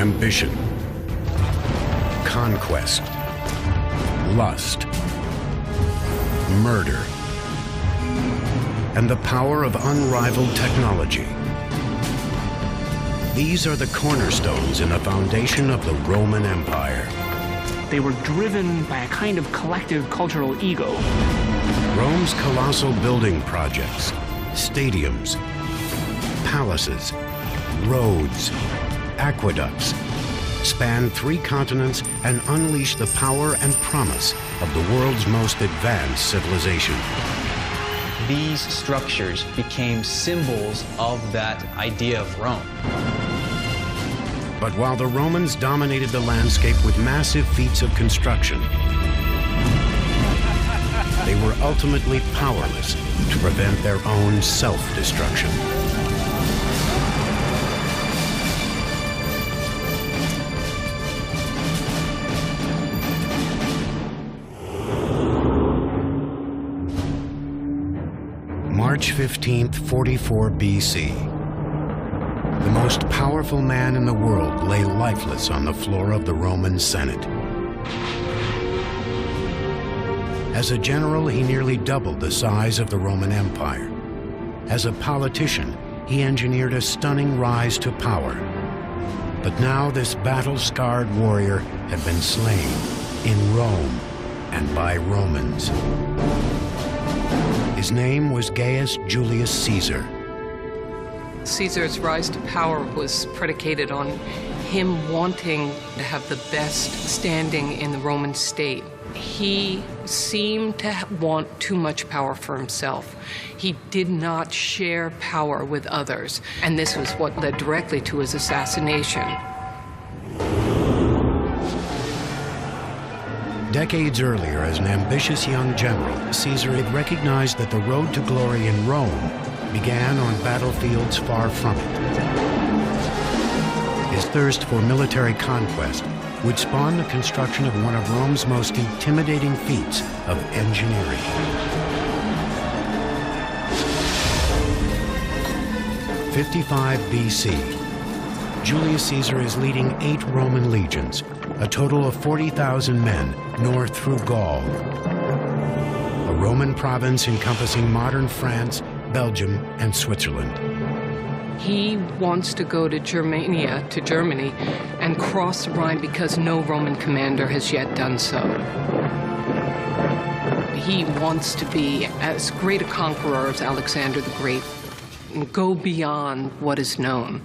ambition, conquest, lust, murder, and the power of unrivaled technology. These are the cornerstones in the foundation of the Roman Empire. They were driven by a kind of collective cultural ego. Rome's colossal building projects, stadiums, palaces, roads, aqueducts, spanned 3 continents and unleashed the power and promise of the world's most advanced civilization. These structures became symbols of that idea of Rome. But while the Romans dominated the landscape with massive feats of construction, they were ultimately powerless to prevent their own self-destruction. March 15th, 44 BC. The most powerful man in the world lay lifeless on the floor of the Roman Senate. As a general, he nearly doubled the size of the Roman Empire. As a politician, he engineered a stunning rise to power. But now this battle-scarred warrior had been slain in Rome and by Romans. His name was Gaius Julius Caesar. Caesar's rise to power was predicated on him wanting to have the best standing in the Roman state. He seemed to want too much power for himself. He did not share power with others, and this was what led directly to his assassination. Decades earlier, as an ambitious young general, Caesar had recognized that the road to glory in Rome began on battlefields far from it. His thirst for military conquest would spawn the construction of one of Rome's most intimidating feats of engineering. '55 BC. Julius Caesar is leading 8 Roman legions, a total of 40,000 men, north through Gaul, a Roman province encompassing modern France, Belgium, and Switzerland. He wants to go to Germania, to Germany, and cross the Rhine because no Roman commander has yet done so. He wants to be as great a conqueror as Alexander the Great and go beyond what is known.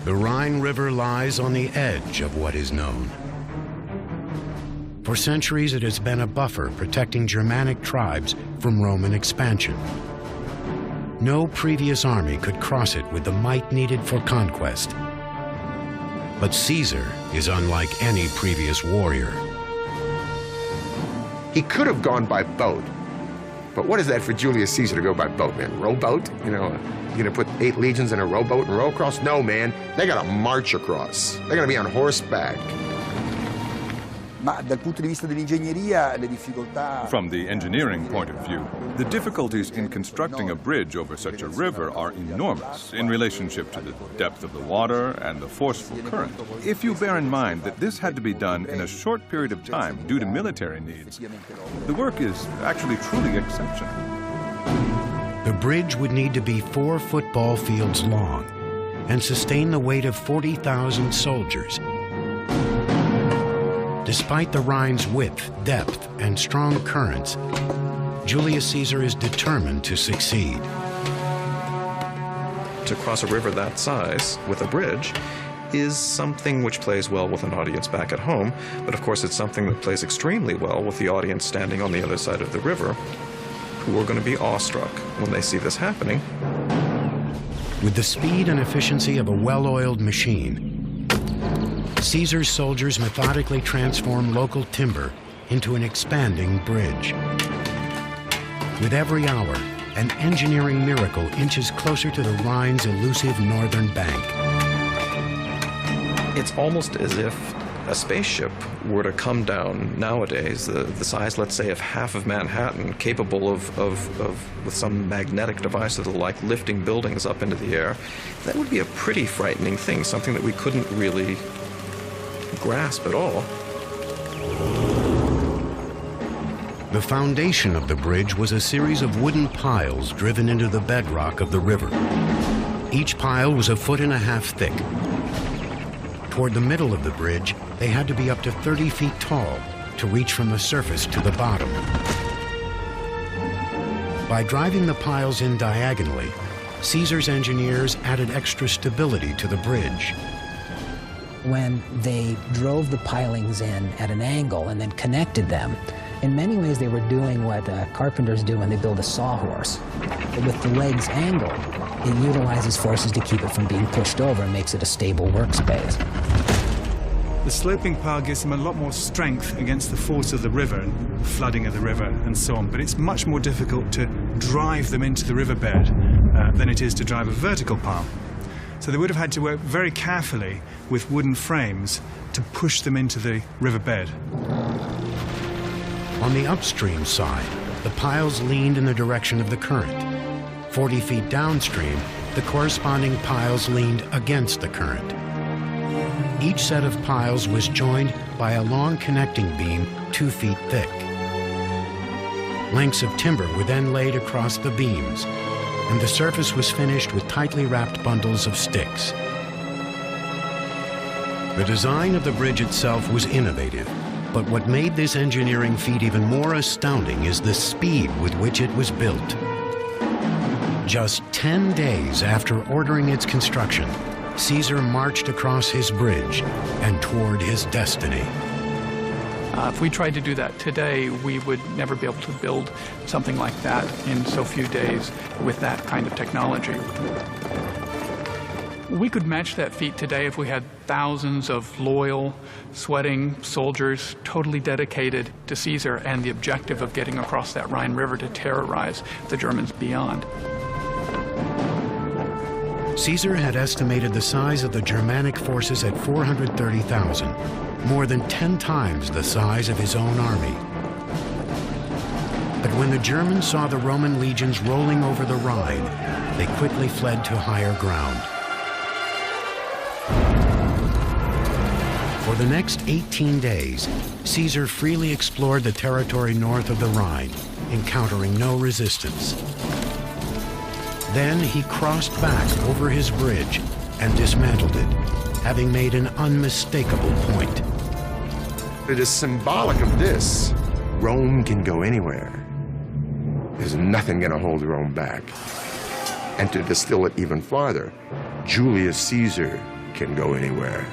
The Rhine River lies on the edge of what is known. For centuries, it has been a buffer protecting Germanic tribes from Roman expansion. No previous army could cross it with the might needed for conquest. But Caesar is unlike any previous warrior. He could have gone by boat, but what is that for Julius Caesar to go by boat, man? Rowboat? You know, you're gonna put 8 legions in a rowboat and row across? No, man, they gotta march across. They're gonna be on horseback. From the engineering point of view, the difficulties in constructing a bridge over such a river are enormous in relationship to the depth of the water and the forceful current. If you bear in mind that this had to be done in a short period of time due to military needs, the work is actually truly exceptional. The bridge would need to be 4 football fields long and sustain the weight of 40,000 soldiers. Despite the Rhine's width, depth, and strong currents, Julius Caesar is determined to succeed. To cross a river that size with a bridge is something which plays well with an audience back at home, but of course it's something that plays extremely well with the audience standing on the other side of the river, who are going to be awestruck when they see this happening. With the speed and efficiency of a well-oiled machine, Caesar's soldiers methodically transform local timber into an expanding bridge. With every hour, an engineering miracle inches closer to the Rhine's elusive northern bank. It's almost as if a spaceship were to come down nowadays, the size, let's say, of half of Manhattan, capable of with some magnetic device or the like, lifting buildings up into the air, that would be a pretty frightening thing, something that we couldn't really grasp at all. The foundation of the bridge was a series of wooden piles driven into the bedrock of the river. Each pile was 1.5 feet thick. Toward the middle of the bridge, they had to be up to 30 feet tall to reach from the surface to the bottom. By driving the piles in diagonally, Caesar's engineers added extra stability to the bridge. When they drove the pilings in at an angle and then connected them, in many ways they were doing what carpenters do when they build a sawhorse. With the legs angled, it utilizes forces to keep it from being pushed over and makes it a stable workspace. The sloping pile gives them a lot more strength against the force of the river and the flooding of the river and so on, but it's much more difficult to drive them into the riverbed than it is to drive a vertical pile. So they would have had to work very carefully with wooden frames to push them into the riverbed. On the upstream side, the piles leaned in the direction of the current. 40 feet downstream, the corresponding piles leaned against the current. Each set of piles was joined by a long connecting beam 2 feet thick. Lengths of timber were then laid across the beams, and the surface was finished with tightly wrapped bundles of sticks. The design of the bridge itself was innovative, but what made this engineering feat even more astounding is the speed with which it was built. Just 10 days after ordering its construction, Caesar marched across his bridge and toward his destiny. If we tried to do that today, we would never be able to build something like that in so few days with that kind of technology. We could match that feat today if we had thousands of loyal, sweating soldiers totally dedicated to Caesar and the objective of getting across that Rhine River to terrorize the Germans beyond. Caesar had estimated the size of the Germanic forces at 430,000, more than 10 times the size of his own army. But when the Germans saw the Roman legions rolling over the Rhine, they quickly fled to higher ground. For the next 18 days, Caesar freely explored the territory north of the Rhine, encountering no resistance. Then he crossed back over his bridge and dismantled it, having made an unmistakable point. It is symbolic of this. Rome can go anywhere. There's nothing going to hold Rome back. And to distill it even farther, Julius Caesar can go anywhere.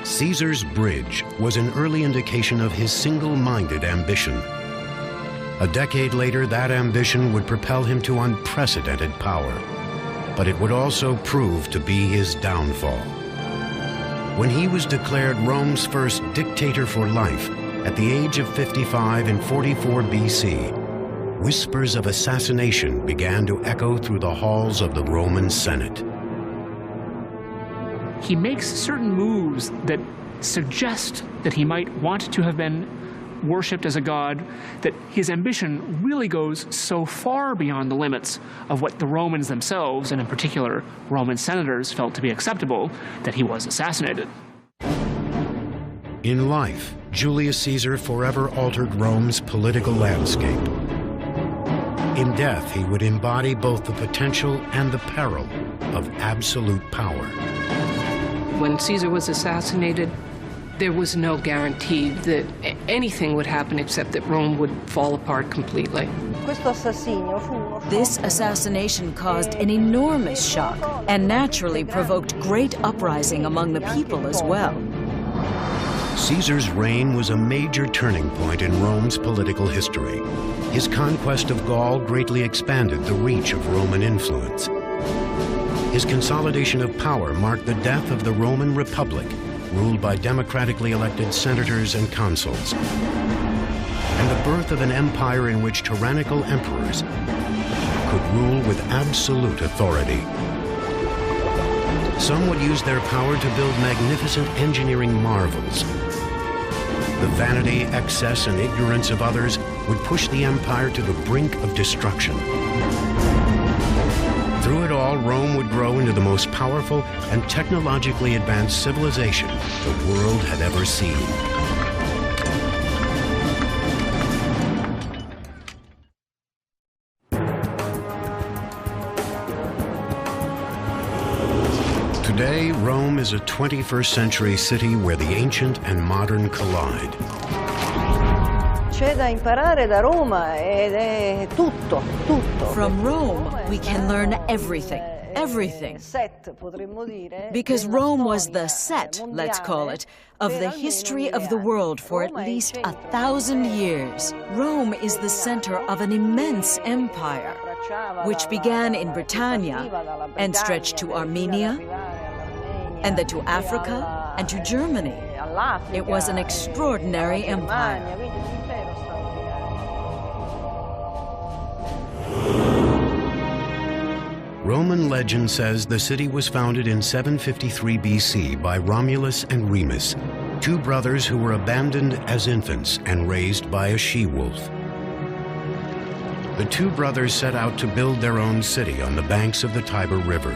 Caesar's bridge was an early indication of his single-minded ambition. A decade later, that ambition would propel him to unprecedented power, but it would also prove to be his downfall. When he was declared Rome's first dictator for life at the age of 55 in 44 BC, whispers of assassination began to echo through the halls of the Roman Senate. He makes certain moves that suggest that he might want to have been worshipped as a god, that his ambition really goes so far beyond the limits of what the Romans themselves, and in particular Roman senators, felt to be acceptable, that he was assassinated. In life, Julius Caesar forever altered Rome's political landscape. In death, he would embody both the potential and the peril of absolute power. When Caesar was assassinated, there was no guarantee that anything would happen except that Rome would fall apart completely. This assassination caused an enormous shock and naturally provoked great uprising among the people as well. Caesar's reign was a major turning point in Rome's political history. His conquest of Gaul greatly expanded the reach of Roman influence. His consolidation of power marked the death of the Roman Republic, ruled by democratically elected senators and consuls, and the birth of an empire in which tyrannical emperors could rule with absolute authority. Some would use their power to build magnificent engineering marvels. The vanity, excess, and ignorance of others would push the empire to the brink of destruction. Through it all, Rome would grow into the most powerful and technologically advanced civilization the world had ever seen. Today, Rome is a 21st century city where the ancient and modern collide. C'è da imparare da Roma ed è tutto, tutto. From Rome, we can learn everything. Everything. Because Rome was the set, let's call it, of the history of the world for at least 1,000 years. Rome is the center of an immense empire, which began in Britannia and stretched to Armenia, and then to Africa and to Germany. It was an extraordinary empire. Roman legend says the city was founded in 753 BC by Romulus and Remus, two brothers who were abandoned as infants and raised by a she-wolf. The two brothers set out to build their own city on the banks of the Tiber River,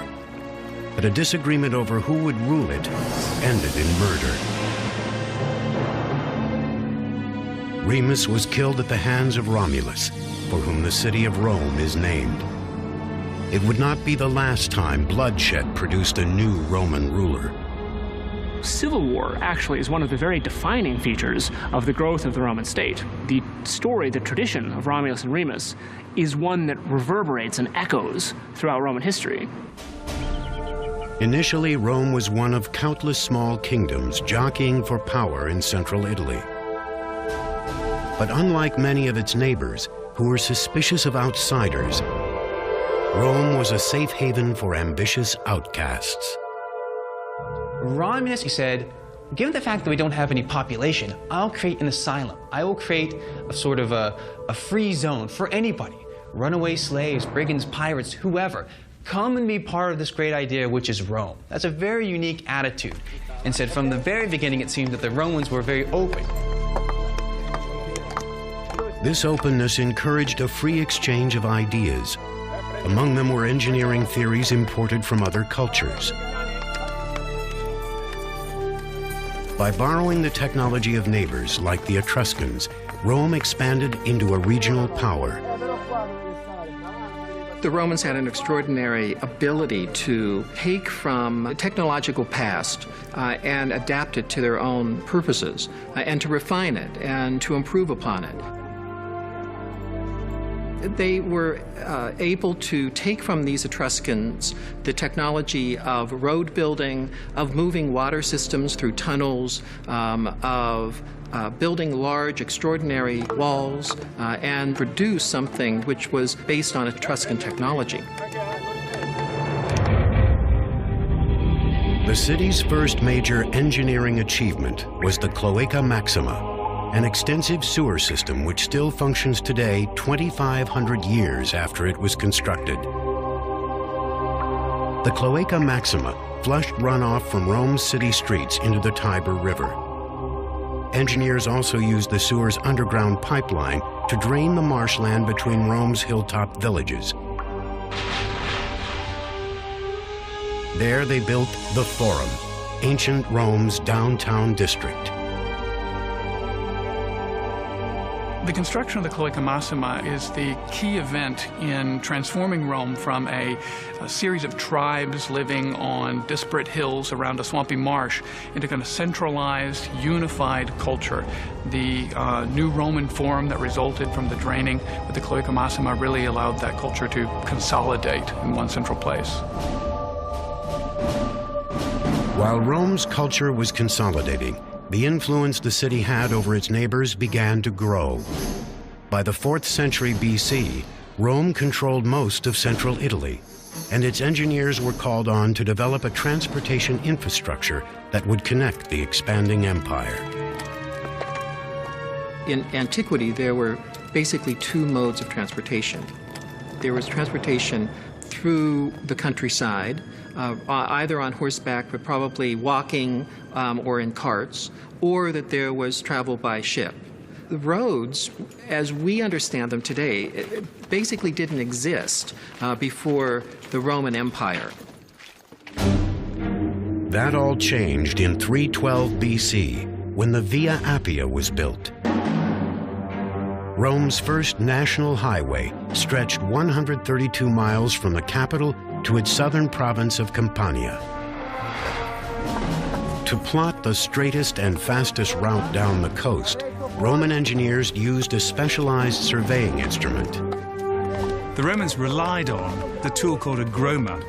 but a disagreement over who would rule it ended in murder. Remus was killed at the hands of Romulus, for whom the city of Rome is named. It would not be the last time bloodshed produced a new Roman ruler. Civil war actually is one of the very defining features of the growth of the Roman state. The story, the tradition of Romulus and Remus is one that reverberates and echoes throughout Roman history. Initially, Rome was one of countless small kingdoms jockeying for power in central Italy. But unlike many of its neighbors, who were suspicious of outsiders, Rome was a safe haven for ambitious outcasts. Romulus, he said, given the fact that we don't have any population, I'll create an asylum. I will create a sort of a free zone for anybody. Runaway slaves, brigands, pirates, whoever. Come and be part of this great idea, which is Rome. That's a very unique attitude. And said from the very beginning, it seemed that the Romans were very open. This openness encouraged a free exchange of ideas. Among them were engineering theories imported from other cultures. By borrowing the technology of neighbors like the Etruscans, Rome expanded into a regional power. The Romans had an extraordinary ability to take from the technological past and adapt it to their own purposes, and to refine it and to improve upon it. They were able to take from these Etruscans the technology of road building, of moving water systems through tunnels, of building large, extraordinary walls, and produce something which was based on Etruscan technology. The city's first major engineering achievement was the Cloaca Maxima, an extensive sewer system which still functions today 2,500 years after it was constructed. The Cloaca Maxima flushed runoff from Rome's city streets into the Tiber River. Engineers also used the sewer's underground pipeline to drain the marshland between Rome's hilltop villages. There they built the Forum, ancient Rome's downtown district. The construction of the Cloaca Maxima is the key event in transforming Rome from a series of tribes living on disparate hills around a swampy marsh into kind of centralized, unified culture. The new Roman Forum that resulted from the draining with the Cloaca Maxima really allowed that culture to consolidate in one central place. While Rome's culture was consolidating, the influence the city had over its neighbors began to grow. By the 4th century BC, Rome controlled most of central Italy, and its engineers were called on to develop a transportation infrastructure that would connect the expanding empire. In antiquity, there were basically two modes of transportation. There was transportation through the countryside, either on horseback, but probably walking or in carts, or that there was travel by ship. The roads, as we understand them today, basically didn't exist before the Roman Empire. That all changed in 312 BC, when the Via Appia was built. Rome's first national highway stretched 132 miles from the capital to its southern province of Campania. To plot the straightest and fastest route down the coast, Roman engineers used a specialized surveying instrument. The Romans relied on the tool called a groma,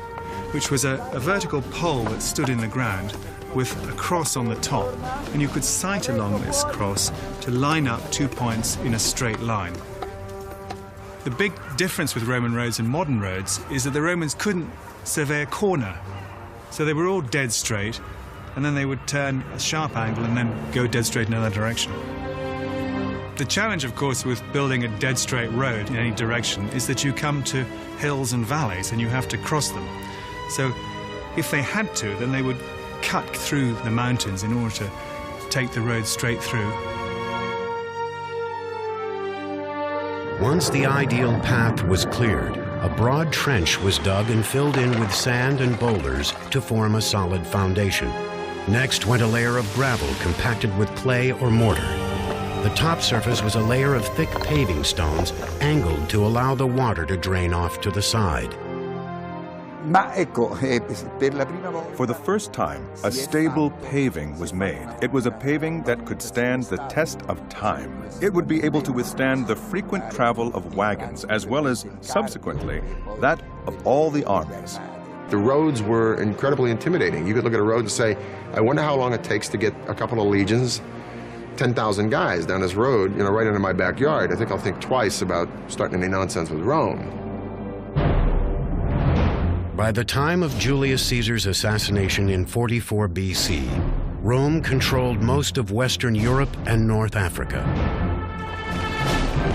which was a vertical pole that stood in the ground with a cross on the top, and you could sight along this cross to line up 2 points in a straight line. The big difference with Roman roads and modern roads is that the Romans couldn't survey a corner, so they were all dead straight, and then they would turn a sharp angle and then go dead straight in another direction. The challenge, of course, with building a dead straight road in any direction is that you come to hills and valleys and you have to cross them. So if they had to, then they would cut through the mountains in order to take the road straight through. Once the ideal path was cleared, a broad trench was dug and filled in with sand and boulders to form a solid foundation. Next went a layer of gravel compacted with clay or mortar. The top surface was a layer of thick paving stones angled to allow the water to drain off to the side. For the first time, a stable paving was made. It was a paving that could stand the test of time. It would be able to withstand the frequent travel of wagons, as well as, subsequently, that of all the armies. The roads were incredibly intimidating. You could look at a road and say, I wonder how long it takes to get a couple of legions, 10,000 guys down this road, you know, right into my backyard. I think I'll think twice about starting any nonsense with Rome. By the time of Julius Caesar's assassination in 44 BC, Rome controlled most of Western Europe and North Africa.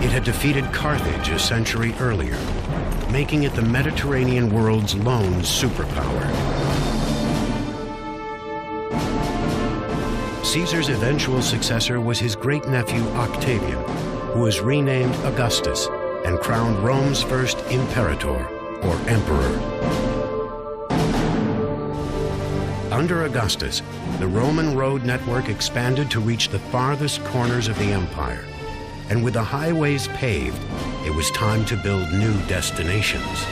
It had defeated Carthage a century earlier, making it the Mediterranean world's lone superpower. Caesar's eventual successor was his great-nephew Octavian, who was renamed Augustus and crowned Rome's first imperator, or emperor. Under Augustus, the Roman road network expanded to reach the farthest corners of the empire. And with the highways paved, it was time to build new destinations.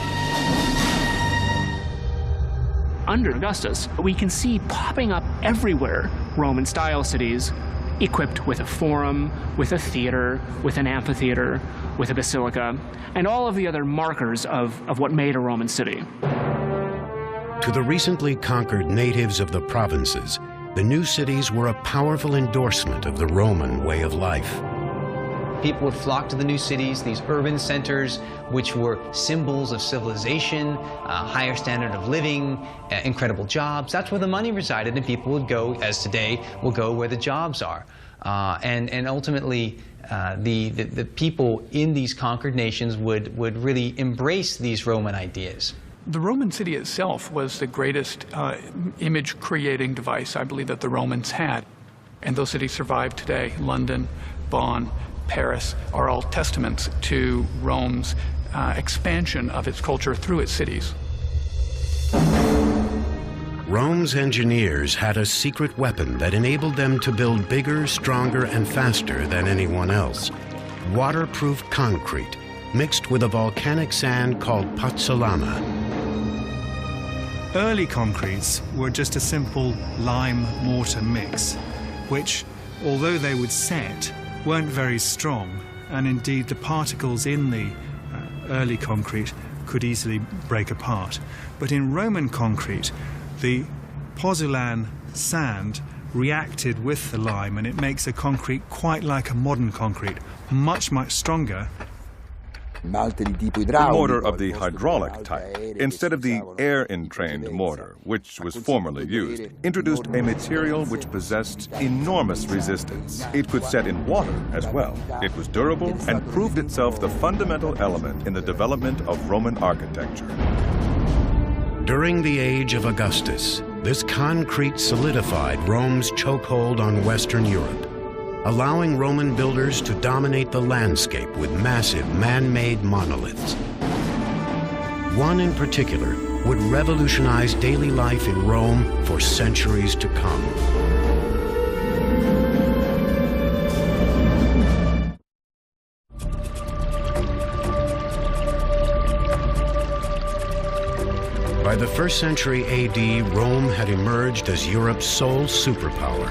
Under Augustus, we can see popping up everywhere Roman-style cities equipped with a forum, with a theater, with an amphitheater, with a basilica, and all of the other markers of what made a Roman city. To the recently conquered natives of the provinces, the new cities were a powerful endorsement of the Roman way of life. People would flock to the new cities, these urban centers, which were symbols of civilization, higher standard of living, incredible jobs. That's where the money resided, and people would go, as today, will go where the jobs are. And ultimately, the people in these conquered nations would really embrace these Roman ideas. The Roman city itself was the greatest image-creating device, I believe, that the Romans had. And those cities survive today. London, Bonn, Paris are all testaments to Rome's expansion of its culture through its cities. Rome's engineers had a secret weapon that enabled them to build bigger, stronger, and faster than anyone else. Waterproof concrete, mixed with a volcanic sand called pozzolana. Early concretes were just a simple lime-mortar mix, which, although they would set, weren't very strong, and indeed the particles in the early concrete could easily break apart. But in Roman concrete, the pozzolan sand reacted with the lime, and it makes a concrete quite like a modern concrete, much, much stronger. A mortar of the hydraulic type, instead of the air-entrained mortar, which was formerly used, introduced a material which possessed enormous resistance. It could set in water as well. It was durable and proved itself the fundamental element in the development of Roman architecture. During the age of Augustus, this concrete solidified Rome's chokehold on Western Europe, allowing Roman builders to dominate the landscape with massive man-made monoliths. One in particular would revolutionize daily life in Rome for centuries to come. By the 1st century AD, Rome had emerged as Europe's sole superpower.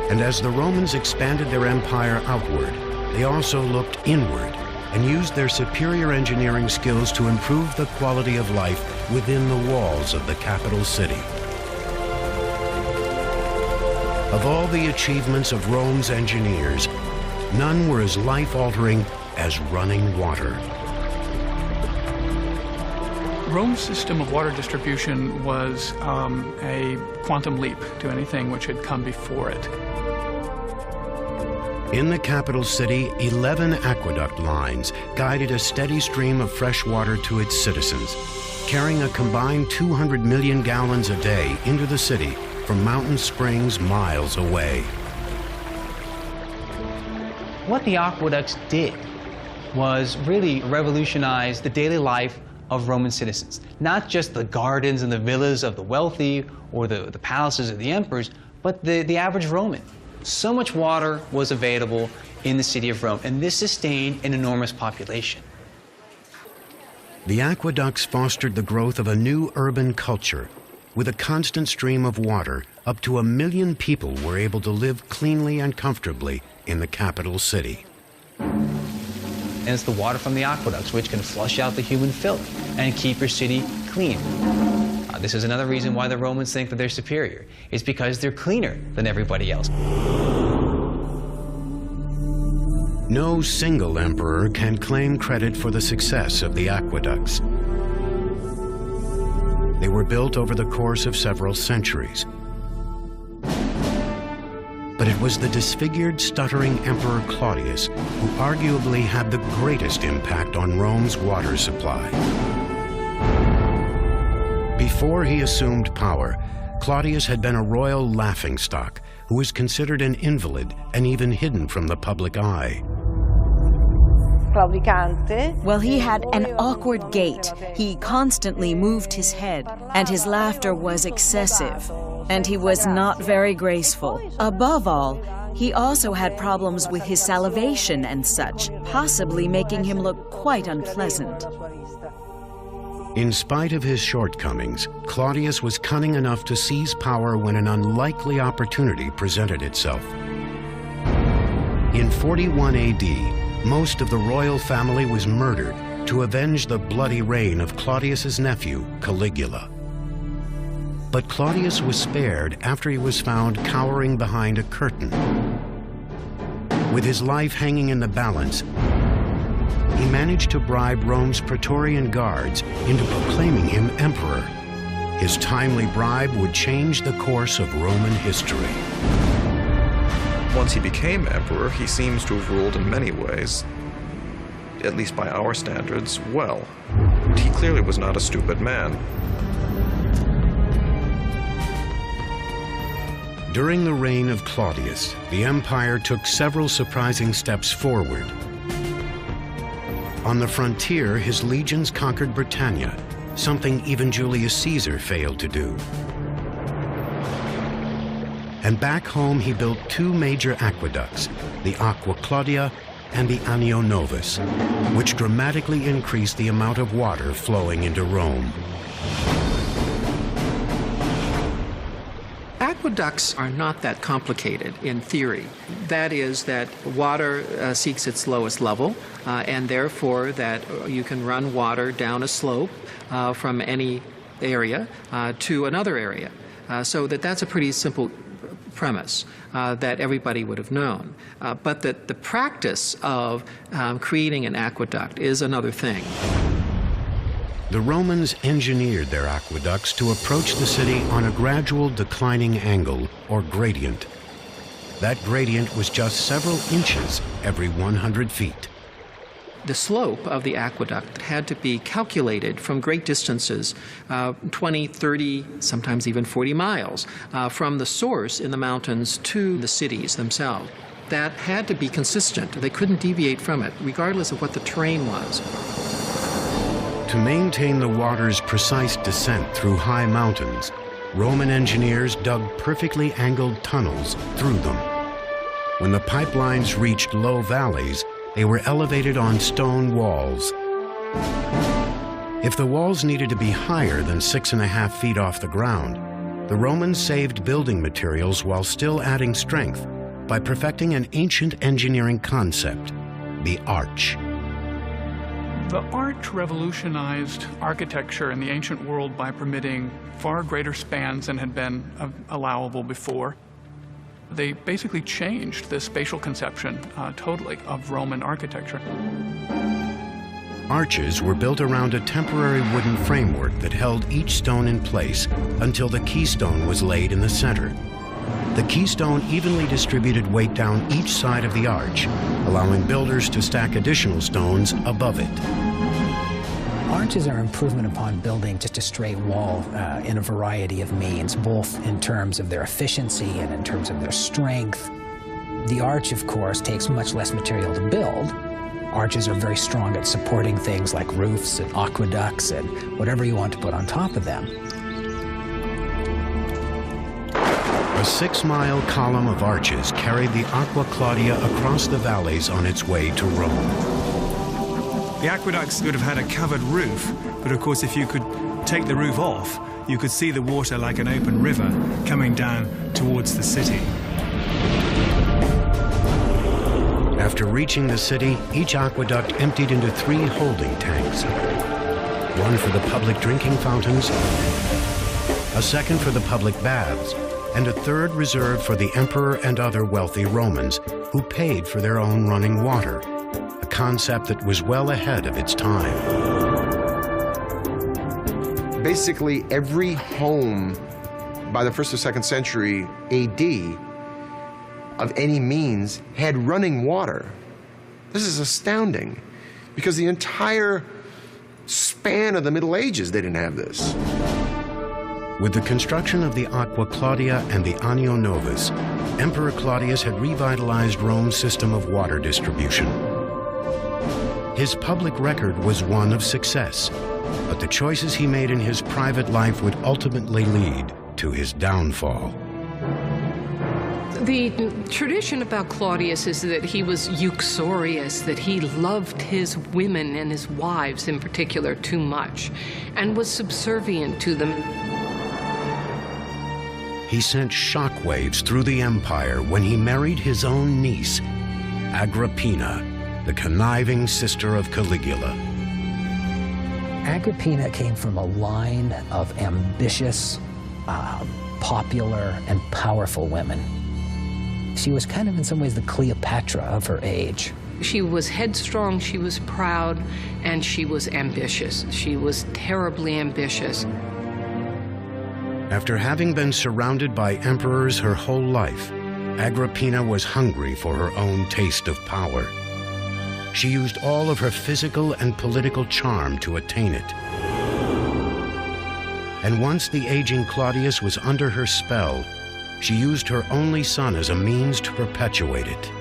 And as the Romans expanded their empire outward, they also looked inward and used their superior engineering skills to improve the quality of life within the walls of the capital city. Of all the achievements of Rome's engineers, none were as life-altering as running water. Rome's system of water distribution was a quantum leap to anything which had come before it. In the capital city, 11 aqueduct lines guided a steady stream of fresh water to its citizens, carrying a combined 200 million gallons a day into the city from mountain springs miles away. What the aqueducts did was really revolutionize the daily life of Roman citizens. Not just the gardens and the villas of the wealthy or the palaces of the emperors, but the average Roman. So much water was available in the city of Rome, and this sustained an enormous population. The aqueducts fostered the growth of a new urban culture. With a constant stream of water, up to 1 million people were able to live cleanly and comfortably in the capital city. And it's the water from the aqueducts which can flush out the human filth and keep your city clean. This is another reason why the Romans think that they're superior. It's because they're cleaner than everybody else. No single emperor can claim credit for the success of the aqueducts. They were built over the course of several centuries. But it was the disfigured, stuttering Emperor Claudius who arguably had the greatest impact on Rome's water supply. Before he assumed power, Claudius had been a royal laughingstock who was considered an invalid and even hidden from the public eye. Well, he had an awkward gait. He constantly moved his head, and his laughter was excessive. And he was not very graceful. Above all, he also had problems with his salivation and such, possibly making him look quite unpleasant. In spite of his shortcomings, Claudius was cunning enough to seize power when an unlikely opportunity presented itself. In 41 AD, most of the royal family was murdered to avenge the bloody reign of Claudius's nephew, Caligula. But Claudius was spared after he was found cowering behind a curtain. With his life hanging in the balance, he managed to bribe Rome's Praetorian guards into proclaiming him emperor. His timely bribe would change the course of Roman history. Once he became emperor, he seems to have ruled in many ways, at least by our standards, well. He clearly was not a stupid man. During the reign of Claudius, the empire took several surprising steps forward. On the frontier, his legions conquered Britannia, something even Julius Caesar failed to do. And back home, he built 2 major aqueducts, the Aqua Claudia and the Anio Novus, which dramatically increased the amount of water flowing into Rome. Aqueducts are not that complicated in theory. That is that water seeks its lowest level, and therefore that you can run water down a slope from any area to another area. So that's a pretty simple premise that everybody would have known. But that the practice of creating an aqueduct is another thing. The Romans engineered their aqueducts to approach the city on a gradual declining angle, or gradient. That gradient was just several inches every 100 feet. The slope of the aqueduct had to be calculated from great distances, 20, 30, sometimes even 40 miles, from the source in the mountains to the cities themselves. That had to be consistent. They couldn't deviate from it, regardless of what the terrain was. To maintain the water's precise descent through high mountains, Roman engineers dug perfectly angled tunnels through them. When the pipelines reached low valleys, they were elevated on stone walls. If the walls needed to be higher than 6.5 feet off the ground, the Romans saved building materials while still adding strength by perfecting an ancient engineering concept, the arch. The arch revolutionized architecture in the ancient world by permitting far greater spans than had been allowable before. They basically changed the spatial conception totally of Roman architecture. Arches were built around a temporary wooden framework that held each stone in place until the keystone was laid in the center. The keystone evenly distributed weight down each side of the arch, allowing builders to stack additional stones above it. Arches are improvement upon building just a straight wall in a variety of means, both in terms of their efficiency and in terms of their strength. The arch, of course, takes much less material to build. Arches are very strong at supporting things like roofs and aqueducts and whatever you want to put on top of them. A 6-mile column of arches carried the Aqua Claudia across the valleys on its way to Rome. The aqueducts would have had a covered roof, but of course if you could take the roof off, you could see the water like an open river coming down towards the city. After reaching the city, each aqueduct emptied into 3 holding tanks. One for the public drinking fountains, a second for the public baths, and a third reserved for the emperor and other wealthy Romans who paid for their own running water, a concept that was well ahead of its time. Basically, every home by the 1st or 2nd century AD of any means had running water. This is astounding, because the entire span of the Middle Ages, they didn't have this. With the construction of the Aqua Claudia and the Anio Novus, Emperor Claudius had revitalized Rome's system of water distribution. His public record was one of success, but the choices he made in his private life would ultimately lead to his downfall. The tradition about Claudius is that he was uxorious, that he loved his women and his wives in particular too much, and was subservient to them. He sent shockwaves through the empire when he married his own niece, Agrippina, the conniving sister of Caligula. Agrippina came from a line of ambitious, popular, and powerful women. She was kind of in some ways the Cleopatra of her age. She was headstrong, she was proud, and she was ambitious. She was terribly ambitious. After having been surrounded by emperors her whole life, Agrippina was hungry for her own taste of power. She used all of her physical and political charm to attain it. And once the aging Claudius was under her spell, she used her only son as a means to perpetuate it.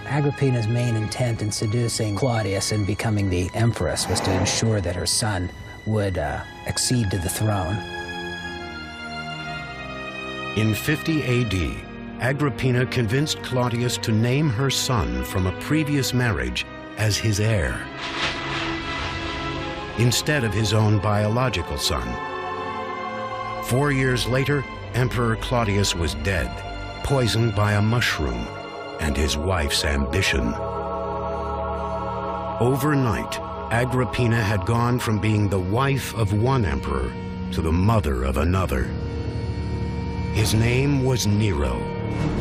Agrippina's main intent in seducing Claudius and becoming the empress was to ensure that her son would accede to the throne. In 50 AD, Agrippina convinced Claudius to name her son from a previous marriage as his heir, instead of his own biological son. 4 years later, Emperor Claudius was dead, poisoned by a mushroom and his wife's ambition. Overnight, Agrippina had gone from being the wife of one emperor to the mother of another. His name was Nero,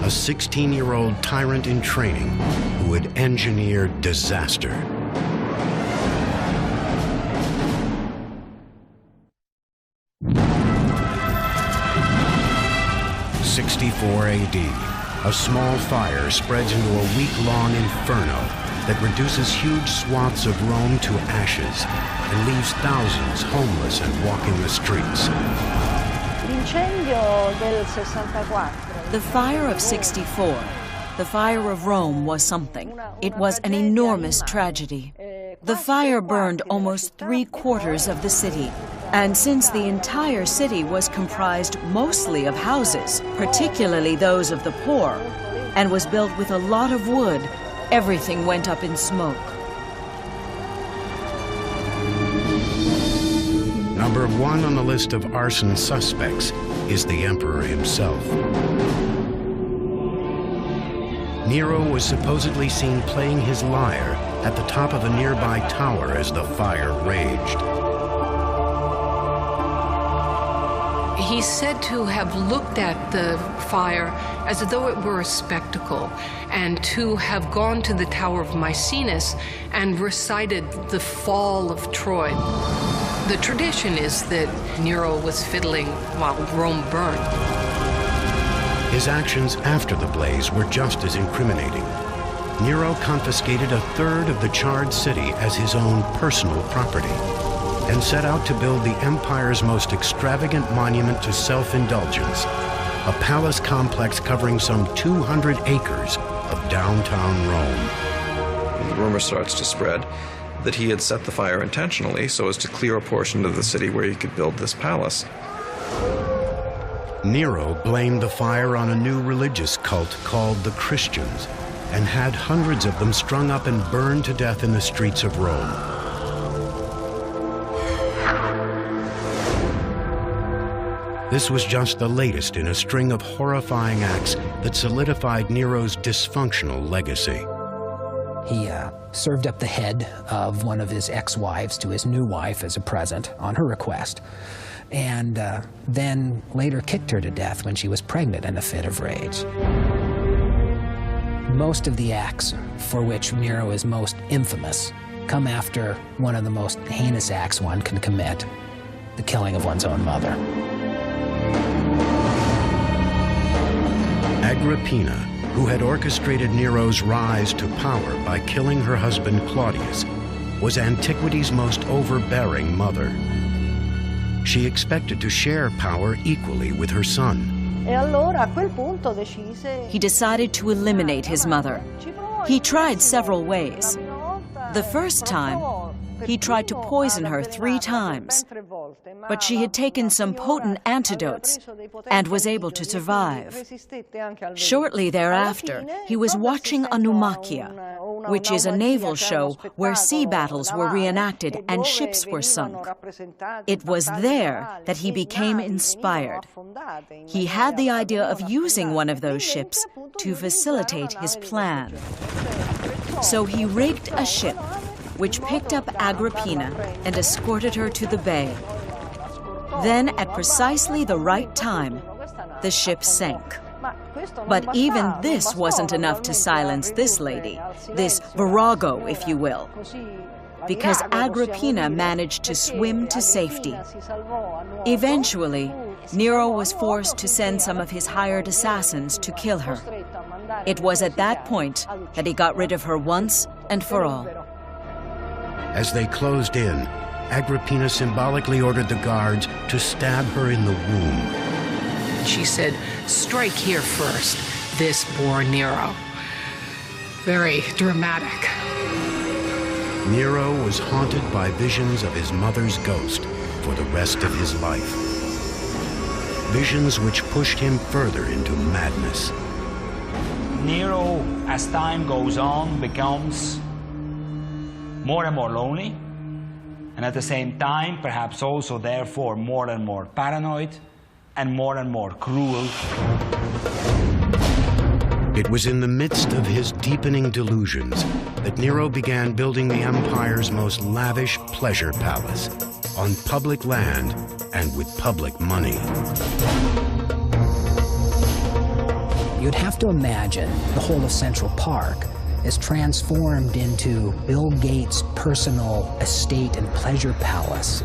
a 16-year-old tyrant in training who had engineered disaster. '64 AD, a small fire spreads into a week-long inferno that reduces huge swaths of Rome to ashes and leaves thousands homeless and walking the streets. The fire of '64, the fire of Rome, was something. It was an enormous tragedy. The fire burned almost 3/4 of the city. And since the entire city was comprised mostly of houses, particularly those of the poor, and was built with a lot of wood, everything went up in smoke. Number 1 on the list of arson suspects is the emperor himself. Nero was supposedly seen playing his lyre at the top of a nearby tower as the fire raged. He's said to have looked at the fire as though it were a spectacle, and to have gone to the Tower of Maecenas and recited the fall of Troy. The tradition is that Nero was fiddling while Rome burned. His actions after the blaze were just as incriminating. Nero confiscated 1/3 of the charred city as his own personal property and set out to build the empire's most extravagant monument to self-indulgence, a palace complex covering some 200 acres of downtown Rome. The rumor starts to spread that he had set the fire intentionally so as to clear a portion of the city where he could build this palace. Nero blamed the fire on a new religious cult called the Christians and had hundreds of them strung up and burned to death in the streets of Rome. This was just the latest in a string of horrifying acts that solidified Nero's dysfunctional legacy. He served up the head of one of his ex-wives to his new wife as a present on her request, and then later kicked her to death when she was pregnant in a fit of rage. Most of the acts for which Nero is most infamous come after one of the most heinous acts one can commit, the killing of one's own mother. Agrippina, who had orchestrated Nero's rise to power by killing her husband Claudius, was antiquity's most overbearing mother. She expected to share power equally with her son. He decided to eliminate his mother. He tried several ways. The first time, he tried to poison her 3 times, but she had taken some potent antidotes and was able to survive. Shortly thereafter, he was watching a Naumachia, which is a naval show where sea battles were reenacted and ships were sunk. It was there that he became inspired. He had the idea of using one of those ships to facilitate his plan. So he rigged a ship which picked up Agrippina and escorted her to the bay. Then, at precisely the right time, the ship sank. But even this wasn't enough to silence this lady, this virago, if you will, because Agrippina managed to swim to safety. Eventually, Nero was forced to send some of his hired assassins to kill her. It was at that point that he got rid of her once and for all. As they closed in, Agrippina symbolically ordered the guards to stab her in the womb. She said, "Strike here first." This bore Nero. Very dramatic. Nero was haunted by visions of his mother's ghost for the rest of his life. Visions which pushed him further into madness. Nero, as time goes on, becomes more and more lonely, and at the same time, perhaps also therefore more and more paranoid and more cruel. It was in the midst of his deepening delusions that Nero began building the empire's most lavish pleasure palace on public land and with public money. You'd have to imagine the whole of Central Park is transformed into Bill Gates' personal estate and pleasure palace.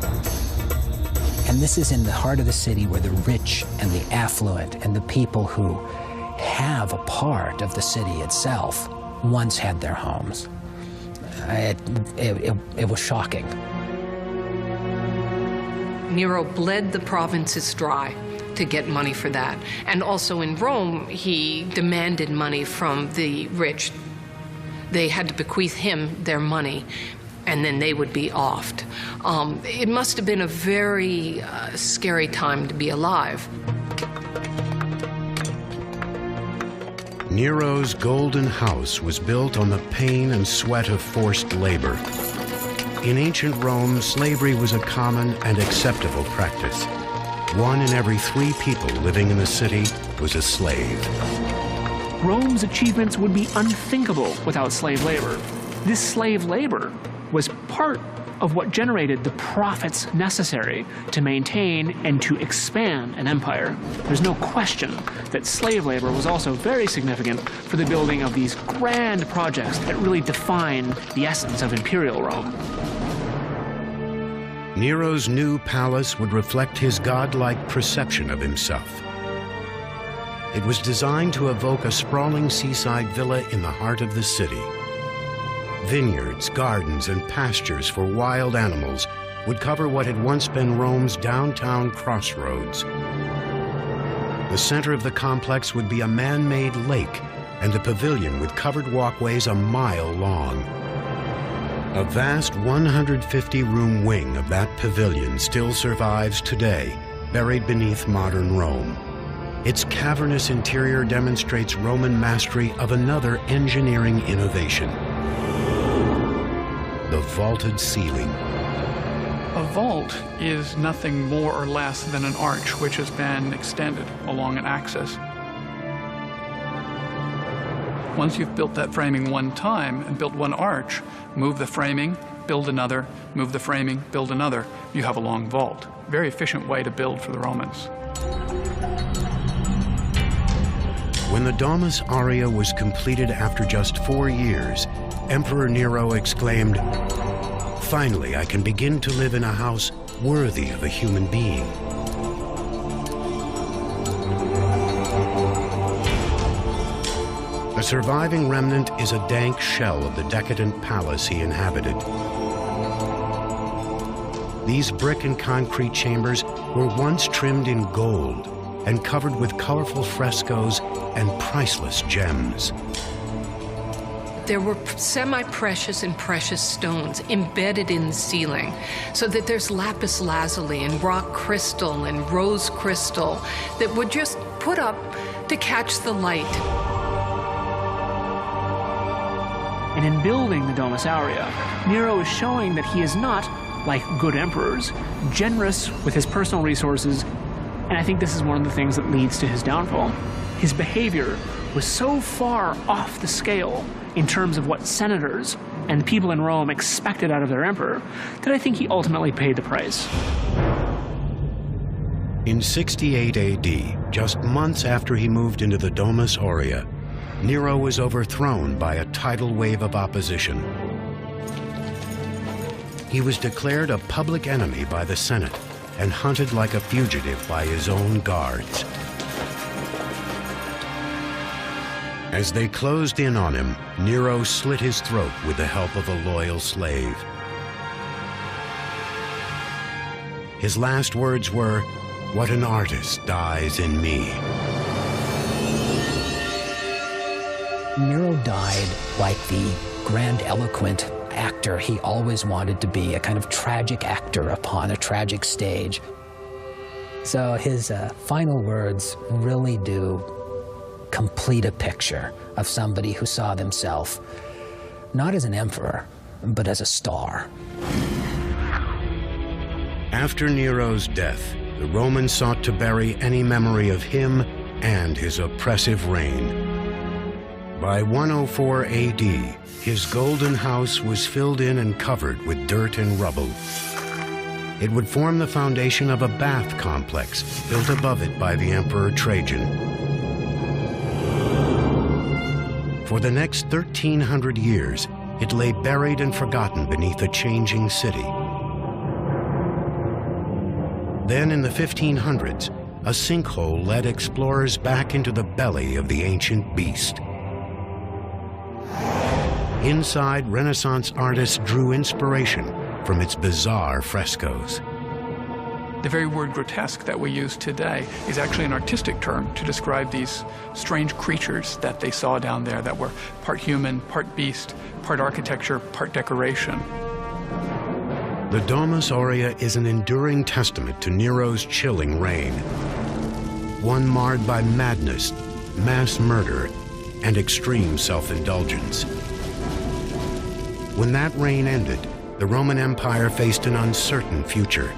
And this is in the heart of the city where the rich and the affluent and the people who have a part of the city itself once had their homes. It was shocking. Nero bled the provinces dry to get money for that. And also in Rome, he demanded money from the rich. They had to bequeath him their money, and then they would be offed. It must have been a very scary time to be alive. Nero's golden house was built on the pain and sweat of forced labor. In ancient Rome, slavery was a common and acceptable practice. 1 in every 3 people living in the city was a slave. Rome's achievements would be unthinkable without slave labor. This slave labor was part of what generated the profits necessary to maintain and to expand an empire. There's no question that slave labor was also very significant for the building of these grand projects that really define the essence of imperial Rome. Nero's new palace would reflect his godlike perception of himself. It was designed to evoke a sprawling seaside villa in the heart of the city. Vineyards, gardens, and pastures for wild animals would cover what had once been Rome's downtown crossroads. The center of the complex would be a man-made lake and a pavilion with covered walkways a mile long. A vast 150-room wing of that pavilion still survives today, buried beneath modern Rome. Its cavernous interior demonstrates Roman mastery of another engineering innovation: the vaulted ceiling. A vault is nothing more or less than an arch which has been extended along an axis. Once you've built that framing one time and built one arch, move the framing, build another, move the framing, build another, you have a long vault. Very efficient way to build for the Romans. When the Domus Aurea was completed after just 4 years, Emperor Nero exclaimed, "Finally, I can begin to live in a house worthy of a human being." The surviving remnant is a dank shell of the decadent palace he inhabited. These brick and concrete chambers were once trimmed in gold and covered with colorful frescoes and priceless gems. There were semi-precious and precious stones embedded in the ceiling, so that there's lapis lazuli and rock crystal and rose crystal that were just put up to catch the light. And in building the Domus Aurea, Nero is showing that he is not, like good emperors, generous with his personal resources, and I think this is one of the things that leads to his downfall. His behavior was so far off the scale in terms of what senators and the people in Rome expected out of their emperor that I think he ultimately paid the price. In 68 AD, just months after he moved into the Domus Aurea, Nero was overthrown by a tidal wave of opposition. He was declared a public enemy by the Senate and hunted like a fugitive by his own guards. As they closed in on him, Nero slit his throat with the help of a loyal slave. His last words were, "What an artist dies in me." Nero died like the grandiloquent actor he always wanted to be, a kind of tragic actor upon a tragic stage. So his final words really do complete a picture of somebody who saw themselves not as an emperor, but as a star. After Nero's death, the Romans sought to bury any memory of him and his oppressive reign. By 104 AD, his golden house was filled in and covered with dirt and rubble. It would form the foundation of a bath complex built above it by the Emperor Trajan. For the next 1,300 years, it lay buried and forgotten beneath a changing city. Then in the 1500s, a sinkhole led explorers back into the belly of the ancient beast. Inside, Renaissance artists drew inspiration from its bizarre frescoes. The very word grotesque that we use today is actually an artistic term to describe these strange creatures that they saw down there that were part human, part beast, part architecture, part decoration. The Domus Aurea is an enduring testament to Nero's chilling reign, one marred by madness, mass murder, and extreme self-indulgence. When that reign ended, the Roman Empire faced an uncertain future.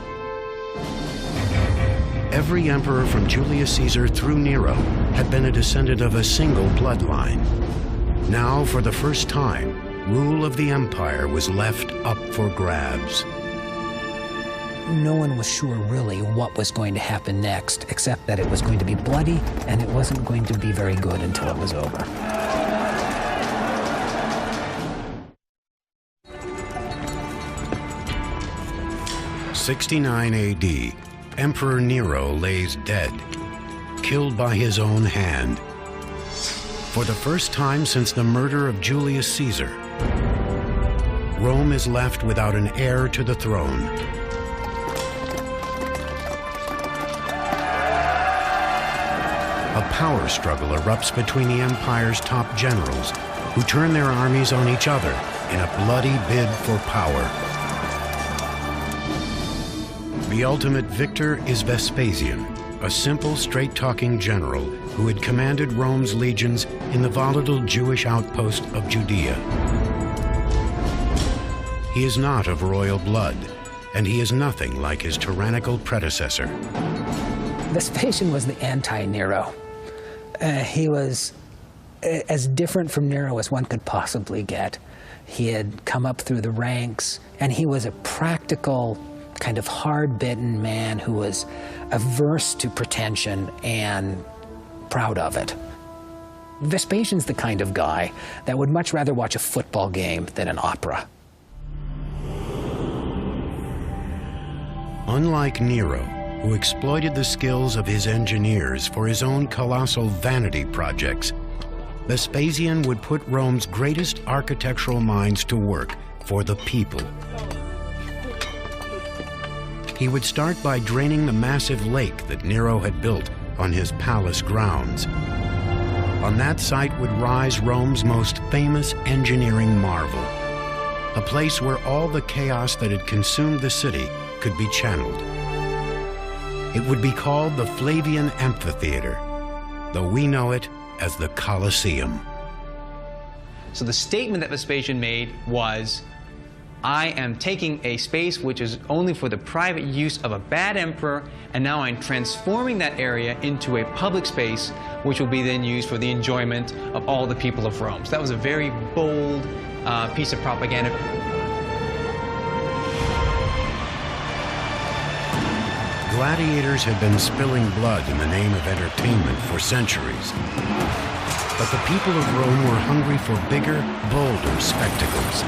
Every emperor from Julius Caesar through Nero had been a descendant of a single bloodline. Now, for the first time, rule of the empire was left up for grabs. No one was sure really what was going to happen next, except that it was going to be bloody and it wasn't going to be very good until it was over. '69 AD, Emperor Nero lays dead, killed by his own hand. For the first time since the murder of Julius Caesar, Rome is left without an heir to the throne. A power struggle erupts between the empire's top generals, who turn their armies on each other in a bloody bid for power. The ultimate victor is Vespasian, a simple, straight-talking general who had commanded Rome's legions in the volatile Jewish outpost of Judea. He is not of royal blood, and he is nothing like his tyrannical predecessor. Vespasian was the anti-Nero. He was as different from Nero as one could possibly get. He had come up through the ranks, and he was a practical, kind of hard-bitten man who was averse to pretension and proud of it. Vespasian's the kind of guy that would much rather watch a football game than an opera. Unlike Nero, who exploited the skills of his engineers for his own colossal vanity projects, Vespasian would put Rome's greatest architectural minds to work for the people. He would start by draining the massive lake that Nero had built on his palace grounds. On that site would rise Rome's most famous engineering marvel, a place where all the chaos that had consumed the city could be channeled. It would be called the Flavian Amphitheater, though we know it as the Colosseum. So the statement that Vespasian made was, I am taking a space which is only for the private use of a bad emperor, and now I'm transforming that area into a public space which will be then used for the enjoyment of all the people of Rome. So that was a very bold piece of propaganda. Gladiators had been spilling blood in the name of entertainment for centuries. But the people of Rome were hungry for bigger, bolder spectacles.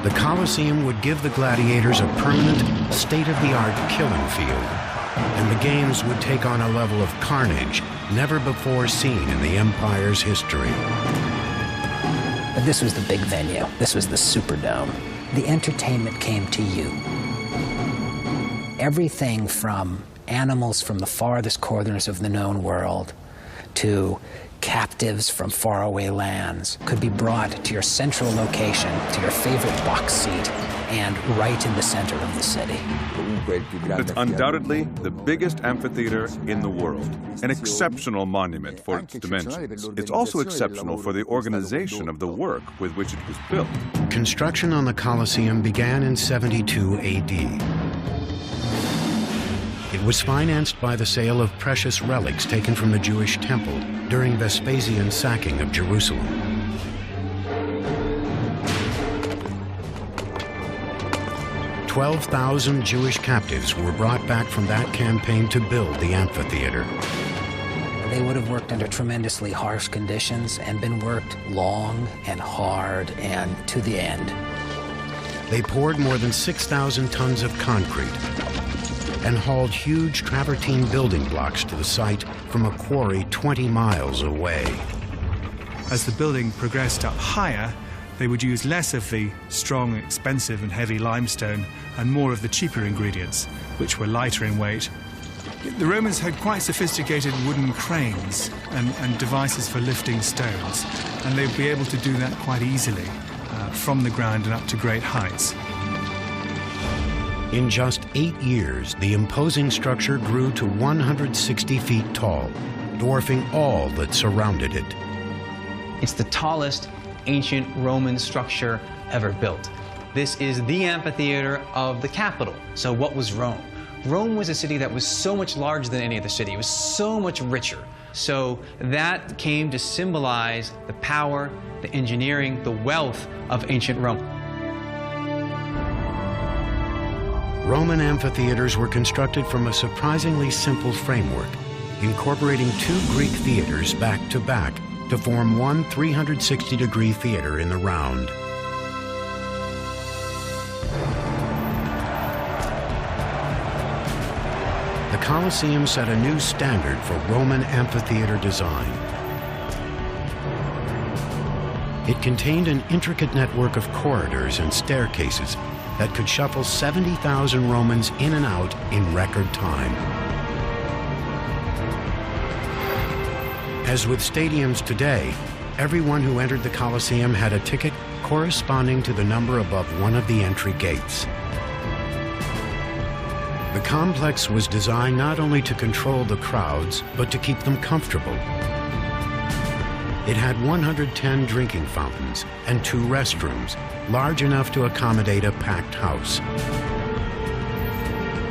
The Colosseum would give the gladiators a permanent, state-of-the-art killing field, and the games would take on a level of carnage never before seen in the empire's history. But this was the big venue. This was the Superdome. The entertainment came to you. Everything from animals from the farthest corners of the known world to captives from faraway lands could be brought to your central location, to your favorite box seat, and right in the center of the city. It's undoubtedly the biggest amphitheater in the world, an exceptional monument for its dimensions. It's also exceptional for the organization of the work with which it was built. Construction on the Colosseum began in 72 AD. It was financed by the sale of precious relics taken from the Jewish temple during Vespasian's sacking of Jerusalem. "12,000 Jewish captives were brought back from that campaign to build the amphitheater. They would have worked under tremendously harsh conditions and been worked long and hard and to the end. They poured more than 6,000 tons of concrete and hauled huge travertine building blocks to the site from a quarry 20 miles away. As the building progressed up higher, they would use less of the strong, expensive and heavy limestone and more of the cheaper ingredients, which were lighter in weight. The Romans had quite sophisticated wooden cranes and devices for lifting stones, and they would be able to do that quite easily from the ground and up to great heights. In just 8 years, the imposing structure grew to 160 feet tall, dwarfing all that surrounded it. It's the tallest ancient Roman structure ever built. This is the amphitheater of the capital. So what was Rome? Rome was a city that was so much larger than any other city. It was so much richer. So that came to symbolize the power, the engineering, the wealth of ancient Rome. Roman amphitheaters were constructed from a surprisingly simple framework, incorporating 2 Greek theaters back to back to form one 360-degree theater in the round. The Colosseum set a new standard for Roman amphitheater design. It contained an intricate network of corridors and staircases that could shuffle 70,000 Romans in and out in record time. As with stadiums today, everyone who entered the Colosseum had a ticket corresponding to the number above one of the entry gates. The complex was designed not only to control the crowds, but to keep them comfortable. It had 110 drinking fountains and 2 restrooms, large enough to accommodate a packed house.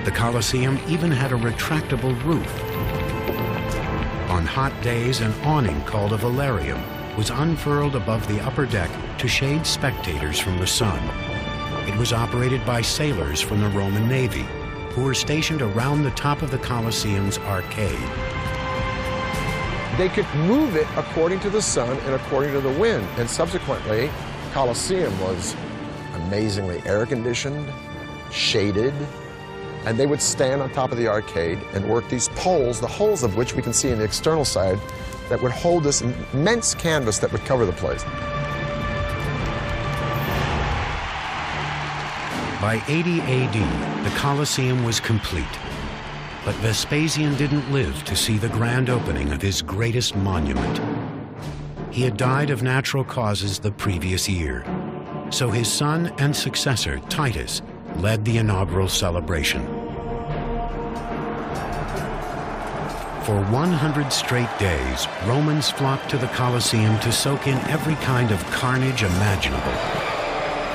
The Colosseum even had a retractable roof. On hot days, an awning called a velarium was unfurled above the upper deck to shade spectators from the sun. It was operated by sailors from the Roman Navy, who were stationed around the top of the Colosseum's arcade. They could move it according to the sun and according to the wind, and subsequently, Colosseum was amazingly air-conditioned, shaded, and they would stand on top of the arcade and work these poles, the holes of which we can see on the external side, that would hold this immense canvas that would cover the place. By 80 AD, the Colosseum was complete. But Vespasian didn't live to see the grand opening of his greatest monument. He had died of natural causes the previous year, so his son and successor, Titus, led the inaugural celebration. For 100 straight days, Romans flocked to the Colosseum to soak in every kind of carnage imaginable.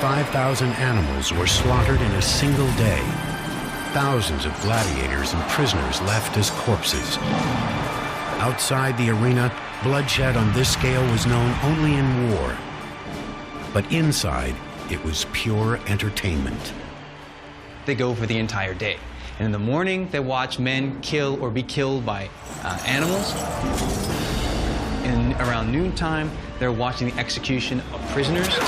5,000 animals were slaughtered in a single day. Thousands of gladiators and prisoners left as corpses. Outside the arena, bloodshed on this scale was known only in war. But inside, it was pure entertainment. They go for the entire day. And in the morning, they watch men kill or be killed by animals. And around noontime, they're watching the execution of prisoners.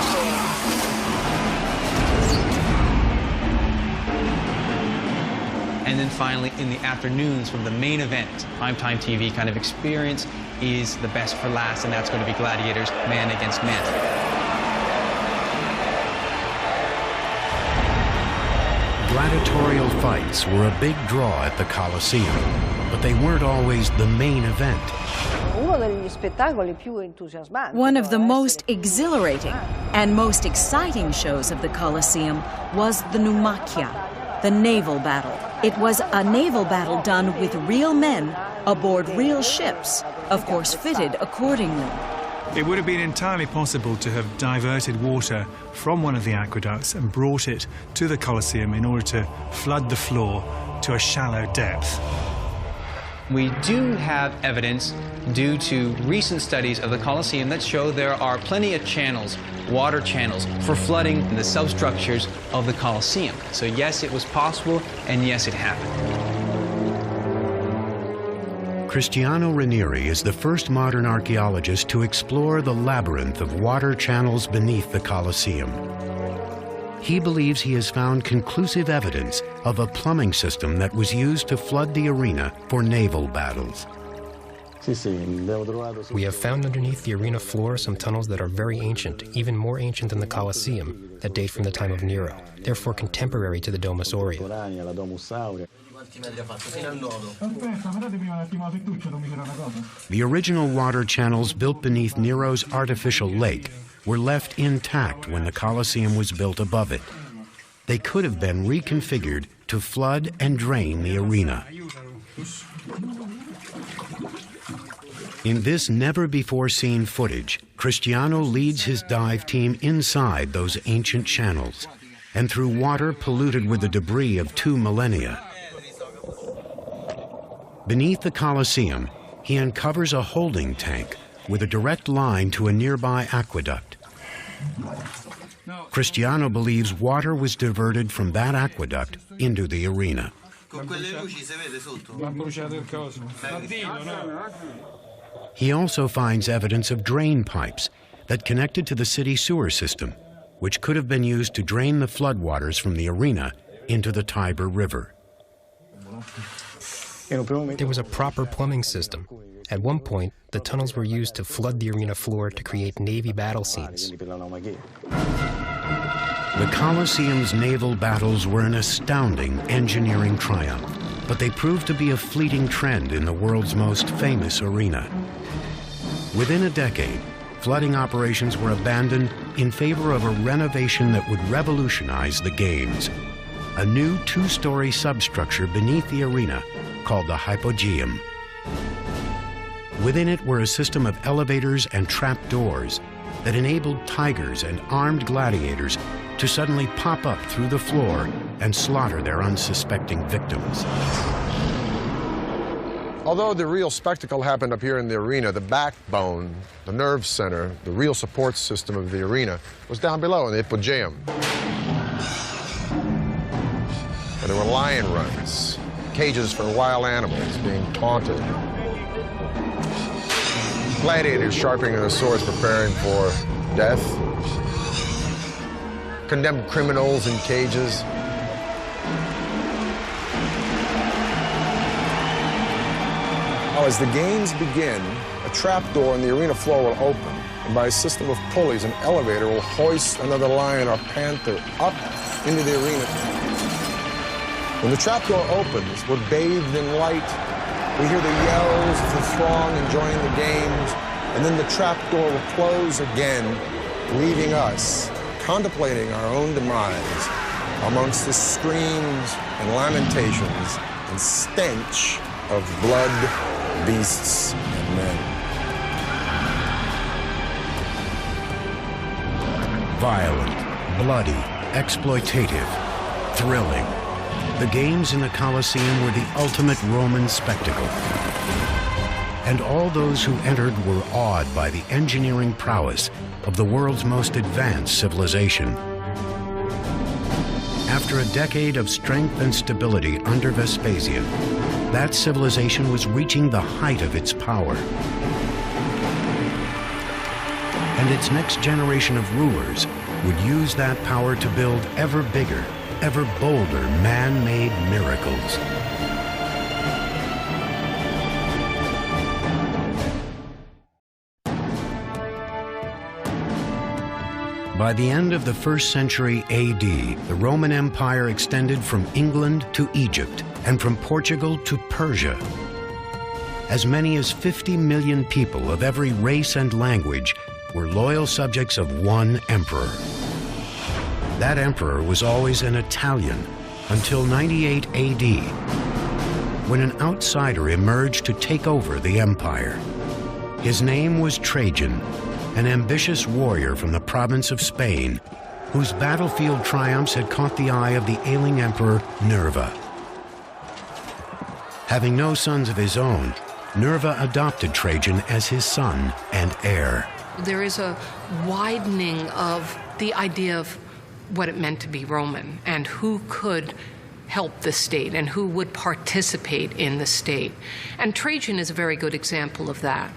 And then finally, in the afternoons, from the main event, primetime TV kind of experience is the best for last, and that's going to be gladiators, man against man. Gladiatorial fights were a big draw at the Colosseum, but they weren't always the main event. One of the most exhilarating and most exciting shows of the Colosseum was the Naumachia, the naval battle. It was a naval battle done with real men aboard real ships, of course fitted accordingly. It would have been entirely possible to have diverted water from one of the aqueducts and brought it to the Colosseum in order to flood the floor to a shallow depth. We do have evidence due to recent studies of the Colosseum that show there are plenty of channels, water channels, for flooding the substructures of the Colosseum. So yes, it was possible, and yes, it happened. Cristiano Ranieri is the first modern archaeologist to explore the labyrinth of water channels beneath the Colosseum. He believes he has found conclusive evidence of a plumbing system that was used to flood the arena for naval battles. We have found underneath the arena floor some tunnels that are very ancient, even more ancient than the Colosseum, that date from the time of Nero, therefore contemporary to the Domus Aurea. The original water channels built beneath Nero's artificial lake were left intact when the Colosseum was built above it. They could have been reconfigured to flood and drain the arena. In this never-before-seen footage, Cristiano leads his dive team inside those ancient channels and through water polluted with the debris of 2 millennia. Beneath the Colosseum, he uncovers a holding tank with a direct line to a nearby aqueduct. Cristiano believes water was diverted from that aqueduct into the arena. He also finds evidence of drain pipes that connected to the city sewer system, which could have been used to drain the floodwaters from the arena into the Tiber River. There was a proper plumbing system. At one point, the tunnels were used to flood the arena floor to create Navy battle scenes. The Colosseum's naval battles were an astounding engineering triumph, but they proved to be a fleeting trend in the world's most famous arena. Within a decade, flooding operations were abandoned in favor of a renovation that would revolutionize the games. A new 2-story substructure beneath the arena called the Hypogeum. Within it were a system of elevators and trapdoors that enabled tigers and armed gladiators to suddenly pop up through the floor and slaughter their unsuspecting victims. Although the real spectacle happened up here in the arena, the backbone, the nerve center, the real support system of the arena was down below in the Hypogeum. And there were lion runs, cages for wild animals being taunted, gladiators sharpening their swords preparing for death, condemned criminals in cages. Now, as the games begin, a trapdoor in the arena floor will open, and by a system of pulleys, an elevator will hoist another lion or panther up into the arena. When the trapdoor opens, we're bathed in light. We hear the yells of the throng enjoying the games, and then the trapdoor will close again, leaving us contemplating our own demise amongst the screams and lamentations and stench of blood, beasts, and men. Violent, bloody, exploitative, thrilling. The games in the Colosseum were the ultimate Roman spectacle. And all those who entered were awed by the engineering prowess of the world's most advanced civilization. After a decade of strength and stability under Vespasian, that civilization was reaching the height of its power. And its next generation of rulers would use that power to build ever bigger, ever bolder man-made miracles. By the end of the 1st century AD, the Roman Empire extended from England to Egypt and from Portugal to Persia. As many as 50 million people of every race and language were loyal subjects of one emperor. That emperor was always an Italian until 98 AD, when an outsider emerged to take over the empire. His name was Trajan, an ambitious warrior from the province of Spain, whose battlefield triumphs had caught the eye of the ailing emperor Nerva. Having no sons of his own, Nerva adopted Trajan as his son and heir. There is a widening of the idea of what it meant to be Roman and who could help the state and who would participate in the state. And Trajan is a very good example of that.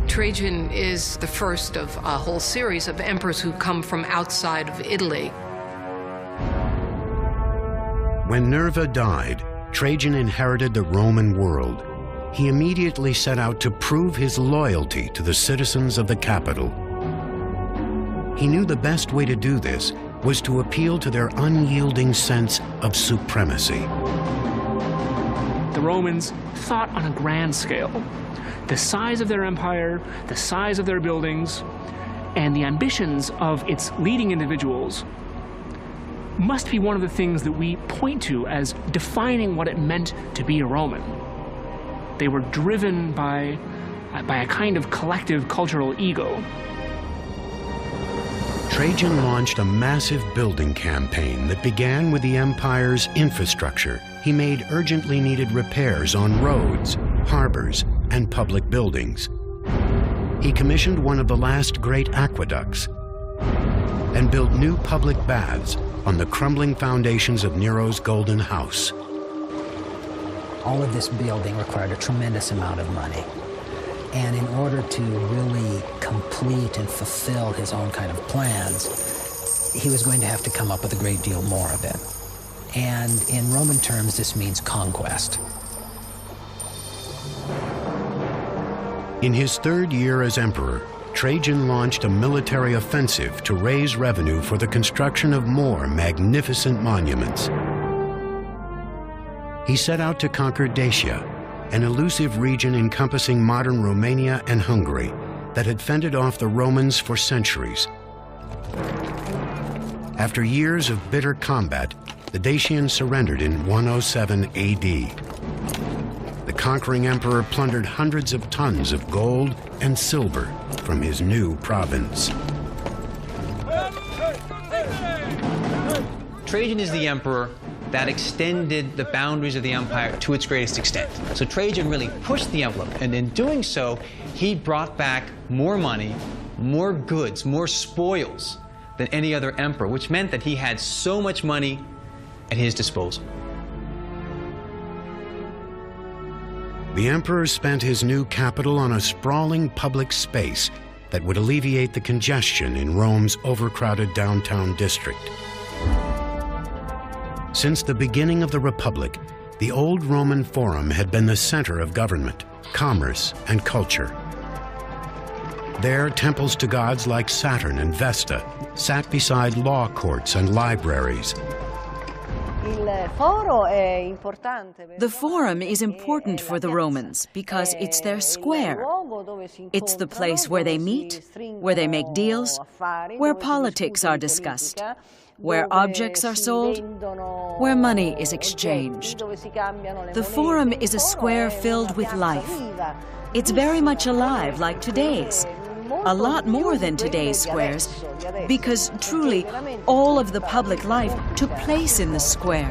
Trajan is the first of a whole series of emperors who come from outside of Italy. When Nerva died, Trajan inherited the Roman world. He immediately set out to prove his loyalty to the citizens of the capital. He knew the best way to do this was to appeal to their unyielding sense of supremacy. The Romans thought on a grand scale. The size of their empire, the size of their buildings, and the ambitions of its leading individuals must be one of the things that we point to as defining what it meant to be a Roman. They were driven by a kind of collective cultural ego. Trajan launched a massive building campaign that began with the empire's infrastructure. He made urgently needed repairs on roads, harbors, and public buildings. He commissioned one of the last great aqueducts and built new public baths on the crumbling foundations of Nero's Golden House. All of this building required a tremendous amount of money. And in order to really complete and fulfill his own kind of plans, he was going to have to come up with a great deal more of it. And in Roman terms, this means conquest. In his third year as emperor, Trajan launched a military offensive to raise revenue for the construction of more magnificent monuments. He set out to conquer Dacia, an elusive region encompassing modern Romania and Hungary that had fended off the Romans for centuries. After years of bitter combat, the Dacians surrendered in 107 AD. The conquering emperor plundered hundreds of tons of gold and silver from his new province. Trajan is the emperor that extended the boundaries of the empire to its greatest extent. So Trajan really pushed the envelope, and in doing so, he brought back more money, more goods, more spoils than any other emperor, which meant that he had so much money at his disposal. The emperor spent his new capital on a sprawling public space that would alleviate the congestion in Rome's overcrowded downtown district. Since the beginning of the Republic, the old Roman Forum had been the center of government, commerce, and culture. There, temples to gods like Saturn and Vesta sat beside law courts and libraries. The Forum is important for the Romans because it's their square. It's the place where they meet, where they make deals, where politics are discussed, where objects are sold, where money is exchanged. The Forum is a square filled with life. It's very much alive like today's. A lot more than today's squares, because truly all of the public life took place in the square.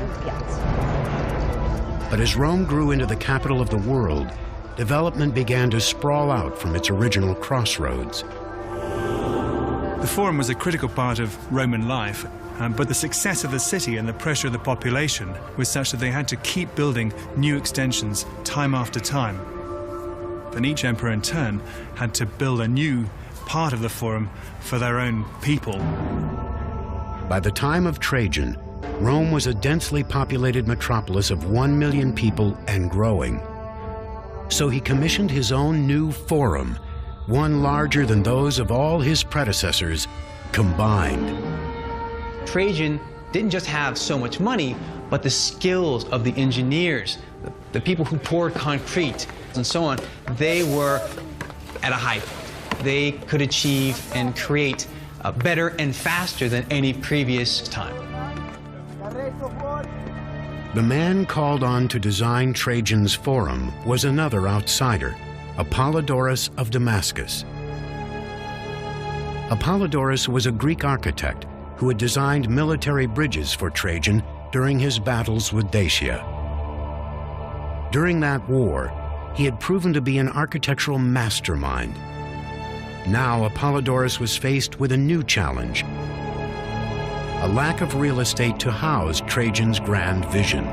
But as Rome grew into the capital of the world, development began to sprawl out from its original crossroads. The Forum was a critical part of Roman life, but the success of the city and the pressure of the population was such that they had to keep building new extensions time after time. And each emperor in turn had to build a new part of the Forum for their own people. By the time of Trajan, Rome was a densely populated metropolis of 1 million people and growing. So he commissioned his own new Forum, one larger than those of all his predecessors combined. Trajan didn't just have so much money, but the skills of the engineers, the people who poured concrete, and so on, they were at a high point. They could achieve and create better and faster than any previous time. The man called on to design Trajan's Forum was another outsider, Apollodorus of Damascus. Apollodorus was a Greek architect who had designed military bridges for Trajan during his battles with Dacia. During that war, he had proven to be an architectural mastermind. Now Apollodorus was faced with a new challenge: a lack of real estate to house Trajan's grand vision.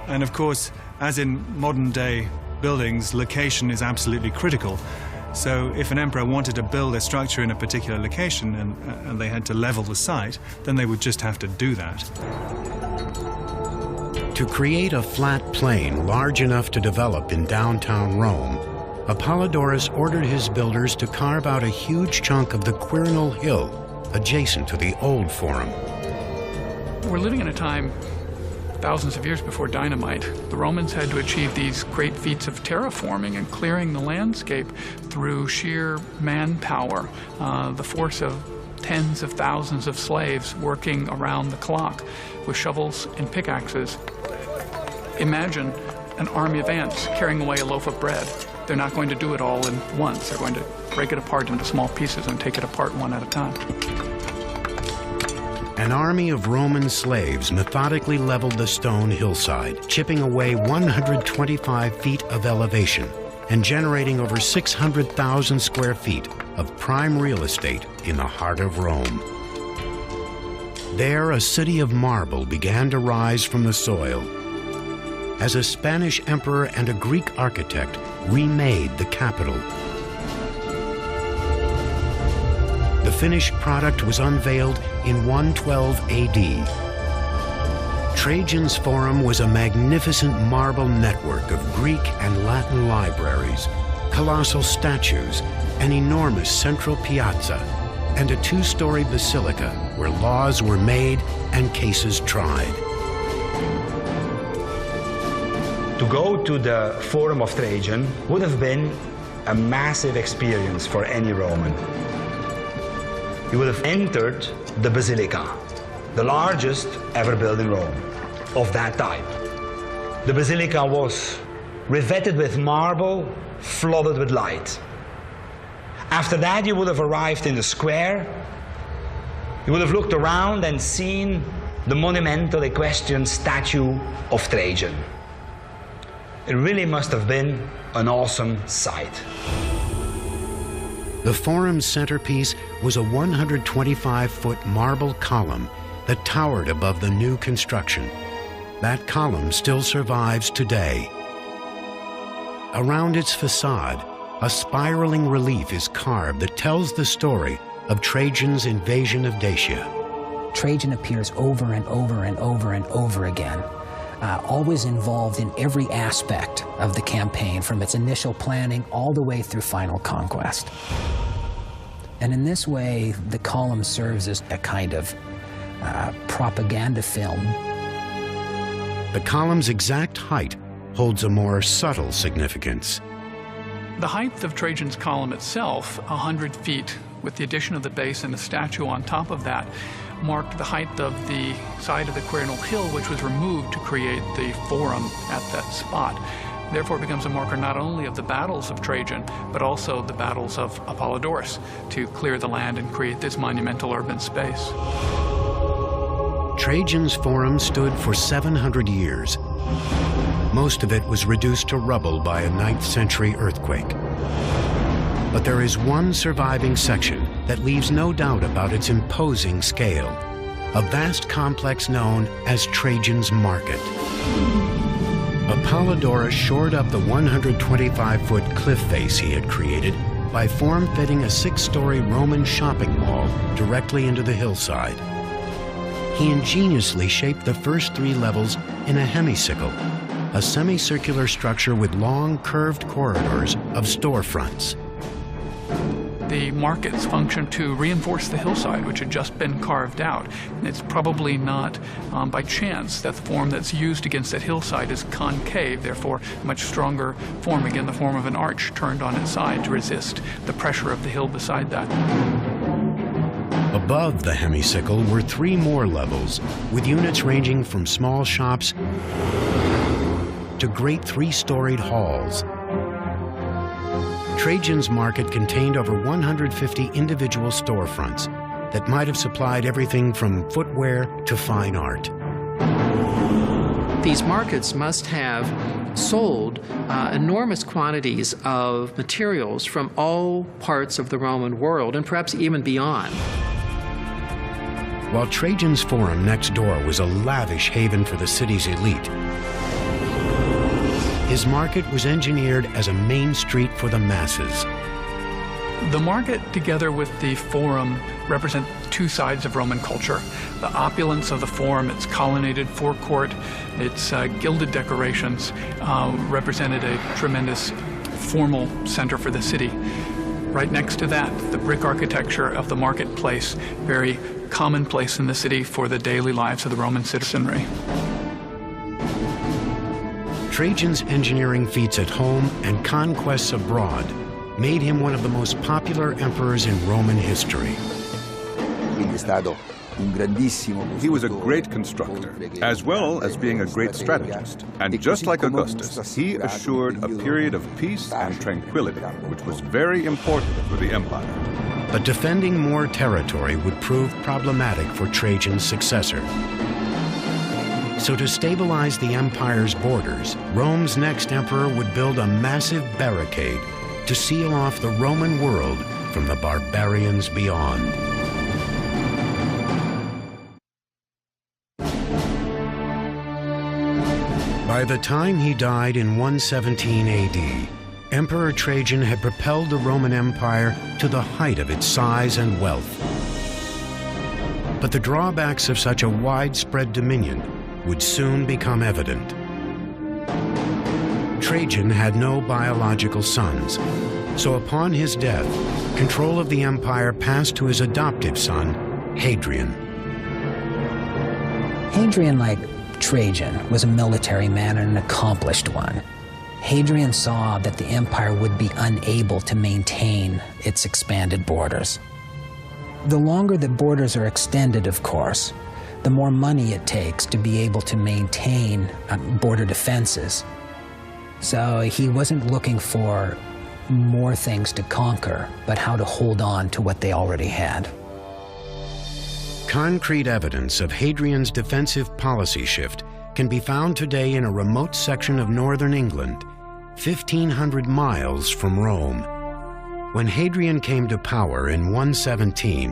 And of course, as in modern day buildings, location is absolutely critical. So if an emperor wanted to build a structure in a particular location and they had to level the site, then they would just have to do that. To create a flat plain large enough to develop in downtown Rome, Apollodorus ordered his builders to carve out a huge chunk of the Quirinal Hill adjacent to the old Forum. We're living in a time thousands of years before dynamite. The Romans had to achieve these great feats of terraforming and clearing the landscape through sheer manpower, the force of tens of thousands of slaves working around the clock with shovels and pickaxes. Imagine an army of ants carrying away a loaf of bread. They're not going to do it all in once. They're going to break it apart into small pieces and take it apart one at a time. An army of Roman slaves methodically leveled the stone hillside, chipping away 125 feet of elevation and generating over 600,000 square feet of prime real estate in the heart of Rome. There, a city of marble began to rise from the soil as a Spanish emperor and a Greek architect remade the capital. The finished product was unveiled in 112 AD. Trajan's Forum was a magnificent marble network of Greek and Latin libraries, colossal statues, an enormous central piazza, and a two-story basilica where laws were made and cases tried. To go to the Forum of Trajan would have been a massive experience for any Roman. You would have entered the Basilica, the largest ever built in Rome, of that type. The Basilica was revetted with marble, flooded with light. After that, you would have arrived in the square. You would have looked around and seen the monumental equestrian statue of Trajan. It really must have been an awesome sight. The Forum's centerpiece was a 125-foot marble column that towered above the new construction. That column still survives today. Around its facade, a spiraling relief is carved that tells the story of Trajan's invasion of Dacia. Trajan appears over and over and over and over again, always involved in every aspect of the campaign, from its initial planning all the way through final conquest. And in this way, the column serves as a kind of propaganda film. The column's exact height holds a more subtle significance. The height of Trajan's column itself, 100 feet, with the addition of the base and the statue on top of that, marked the height of the side of the Quirinal Hill, which was removed to create the Forum at that spot. Therefore, it becomes a marker not only of the battles of Trajan, but also the battles of Apollodorus to clear the land and create this monumental urban space. Trajan's Forum stood for 700 years. Most of it was reduced to rubble by a 9th century earthquake. But there is one surviving section that leaves no doubt about its imposing scale, a vast complex known as Trajan's Market. Apollodorus shored up the 125-foot cliff face he had created by form-fitting a 6-story Roman shopping mall directly into the hillside. He ingeniously shaped the first 3 levels in a hemicycle, a semicircular structure with long, curved corridors of storefronts. The markets function to reinforce the hillside, which had just been carved out. And it's probably not by chance that the form that's used against that hillside is concave, therefore a much stronger form, again, the form of an arch turned on its side to resist the pressure of the hill beside that. Above the hemicycle were 3 more levels, with units ranging from small shops to great 3-storied halls. Trajan's Market contained over 150 individual storefronts that might have supplied everything from footwear to fine art. These markets must have sold enormous quantities of materials from all parts of the Roman world, and perhaps even beyond. While Trajan's Forum next door was a lavish haven for the city's elite, his market was engineered as a main street for the masses. The market, together with the Forum, represent two sides of Roman culture. The opulence of the Forum, its colonnaded forecourt, its gilded decorations, represented a tremendous formal center for the city. Right next to that, the brick architecture of the marketplace, very commonplace in the city for the daily lives of the Roman citizenry. Trajan's engineering feats at home and conquests abroad made him one of the most popular emperors in Roman history. He was a great constructor, as well as being a great strategist. And just like Augustus, he assured a period of peace and tranquility, which was very important for the empire. But defending more territory would prove problematic for Trajan's successor. So to stabilize the empire's borders, Rome's next emperor would build a massive barricade to seal off the Roman world from the barbarians beyond. By the time he died in 117 AD, Emperor Trajan had propelled the Roman Empire to the height of its size and wealth. But the drawbacks of such a widespread dominion would soon become evident. Trajan had no biological sons, so upon his death, control of the empire passed to his adoptive son, Hadrian. Hadrian, like Trajan, was a military man and an accomplished one. Hadrian saw that the empire would be unable to maintain its expanded borders. The longer the borders are extended, of course, the more money it takes to be able to maintain border defenses. So he wasn't looking for more things to conquer, but how to hold on to what they already had. Concrete evidence of Hadrian's defensive policy shift can be found today in a remote section of northern England, 1,500 miles from Rome. When Hadrian came to power in 117,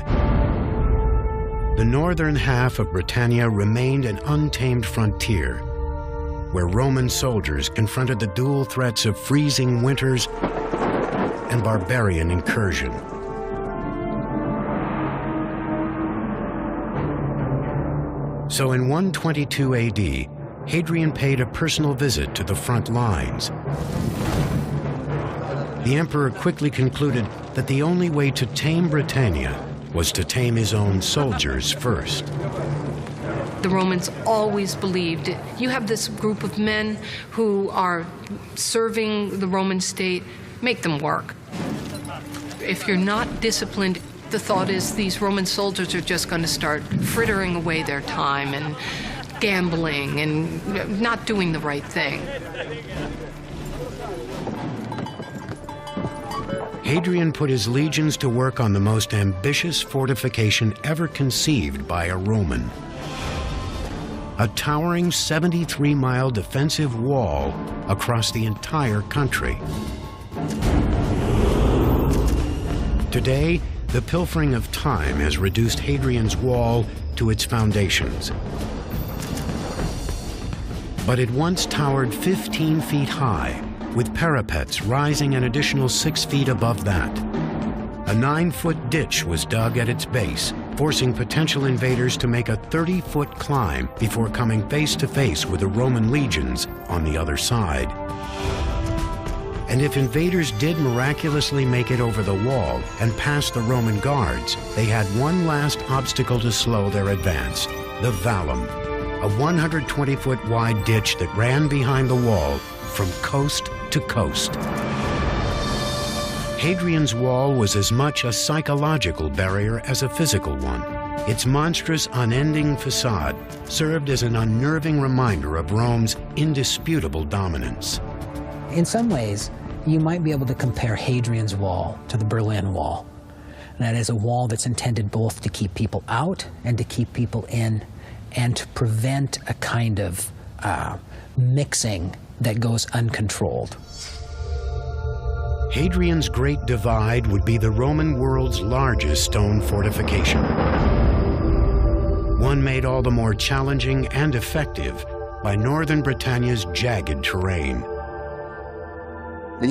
the northern half of Britannia remained an untamed frontier, where Roman soldiers confronted the dual threats of freezing winters and barbarian incursion. So in 122 AD, Hadrian paid a personal visit to the front lines. The emperor quickly concluded that the only way to tame Britannia was to tame his own soldiers first. The Romans always believed, you have this group of men who are serving the Roman state, make them work. If you're not disciplined, the thought is these Roman soldiers are just going to start frittering away their time and gambling and not doing the right thing. Hadrian put his legions to work on the most ambitious fortification ever conceived by a Roman. A towering 73-mile defensive wall across the entire country. Today, the pilfering of time has reduced Hadrian's wall to its foundations. But it once towered 15 feet high, with parapets rising an additional 6 feet above that. A 9-foot ditch was dug at its base, forcing potential invaders to make a 30-foot climb before coming face to face with the Roman legions on the other side. And if invaders did miraculously make it over the wall and past the Roman guards, they had one last obstacle to slow their advance: the Vallum, a 120-foot wide ditch that ran behind the wall from coast to coast. Hadrian's wall was as much a psychological barrier as a physical one. Its monstrous, unending facade served as an unnerving reminder of Rome's indisputable dominance. In some ways, you might be able to compare Hadrian's Wall to the Berlin Wall. And that is a wall that's intended both to keep people out and to keep people in, and to prevent a kind of mixing that goes uncontrolled. Hadrian's Great Divide would be the Roman world's largest stone fortification. one made all the more challenging and effective by northern Britannia's jagged terrain. The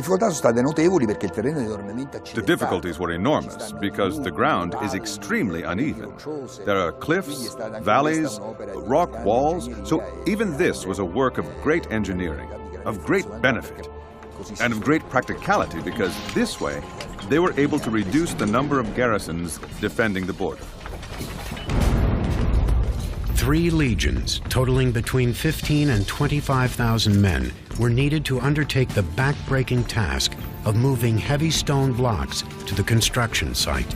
difficulties were enormous because the ground is extremely uneven. There are cliffs, valleys, rock walls, so even this was a work of great engineering, of great benefit, and of great practicality because this way they were able to reduce the number of garrisons defending the border. 3 legions, totaling between 15 and 25,000 men, were needed to undertake the back-breaking task of moving heavy stone blocks to the construction site.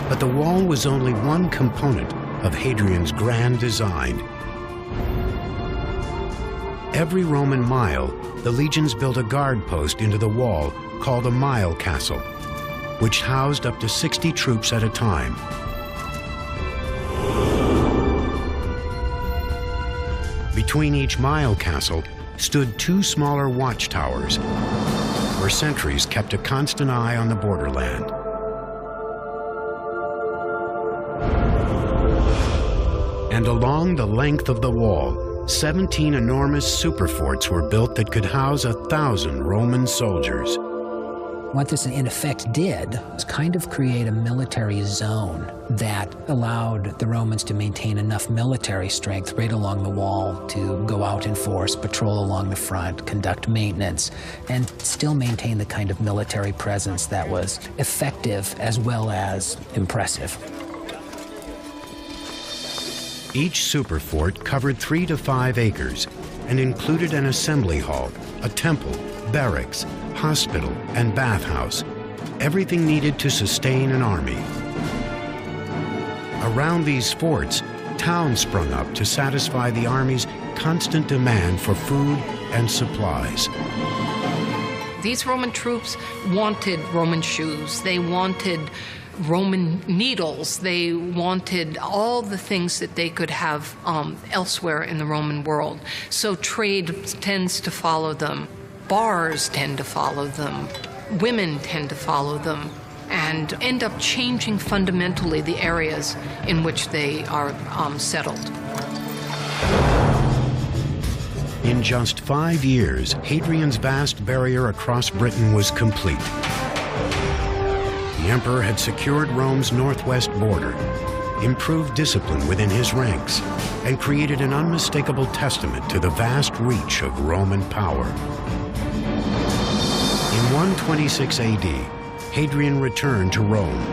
But the wall was only one component of Hadrian's grand design. Every Roman mile, the legions built a guard post into the wall called a mile castle, which housed up to 60 troops at a time. Between each mile castle stood 2 smaller watchtowers, where sentries kept a constant eye on the borderland. And along the length of the wall, 17 enormous superforts were built that could house 1,000 Roman soldiers. What this in effect did was kind of create a military zone that allowed the Romans to maintain enough military strength right along the wall to go out in force, patrol along the front, conduct maintenance, and still maintain the kind of military presence that was effective as well as impressive. Each superfort covered 3 to 5 acres and included an assembly hall, a temple, barracks, hospital, and bathhouse, everything needed to sustain an army. Around these forts, towns sprung up to satisfy the army's constant demand for food and supplies. These Roman troops wanted Roman shoes. They wanted Roman needles. They wanted all the things that they could have elsewhere in the Roman world. So trade tends to follow them. Bars tend to follow them. Women tend to follow them and end up changing fundamentally the areas in which they are settled. In just 5 years, Hadrian's vast barrier across Britain was complete. The emperor had secured Rome's northwest border, improved discipline within his ranks, and created an unmistakable testament to the vast reach of Roman power. In 126 AD, Hadrian returned to Rome.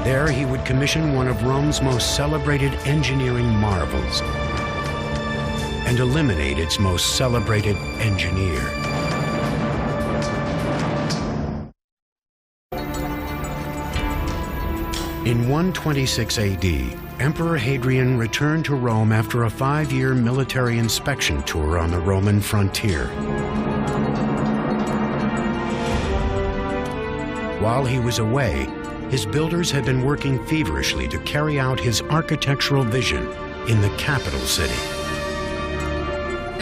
There he would commission one of Rome's most celebrated engineering marvels and eliminate its most celebrated engineer. In 126 AD, Emperor Hadrian returned to Rome after a 5-year military inspection tour on the Roman frontier. While he was away, his builders had been working feverishly to carry out his architectural vision in the capital city.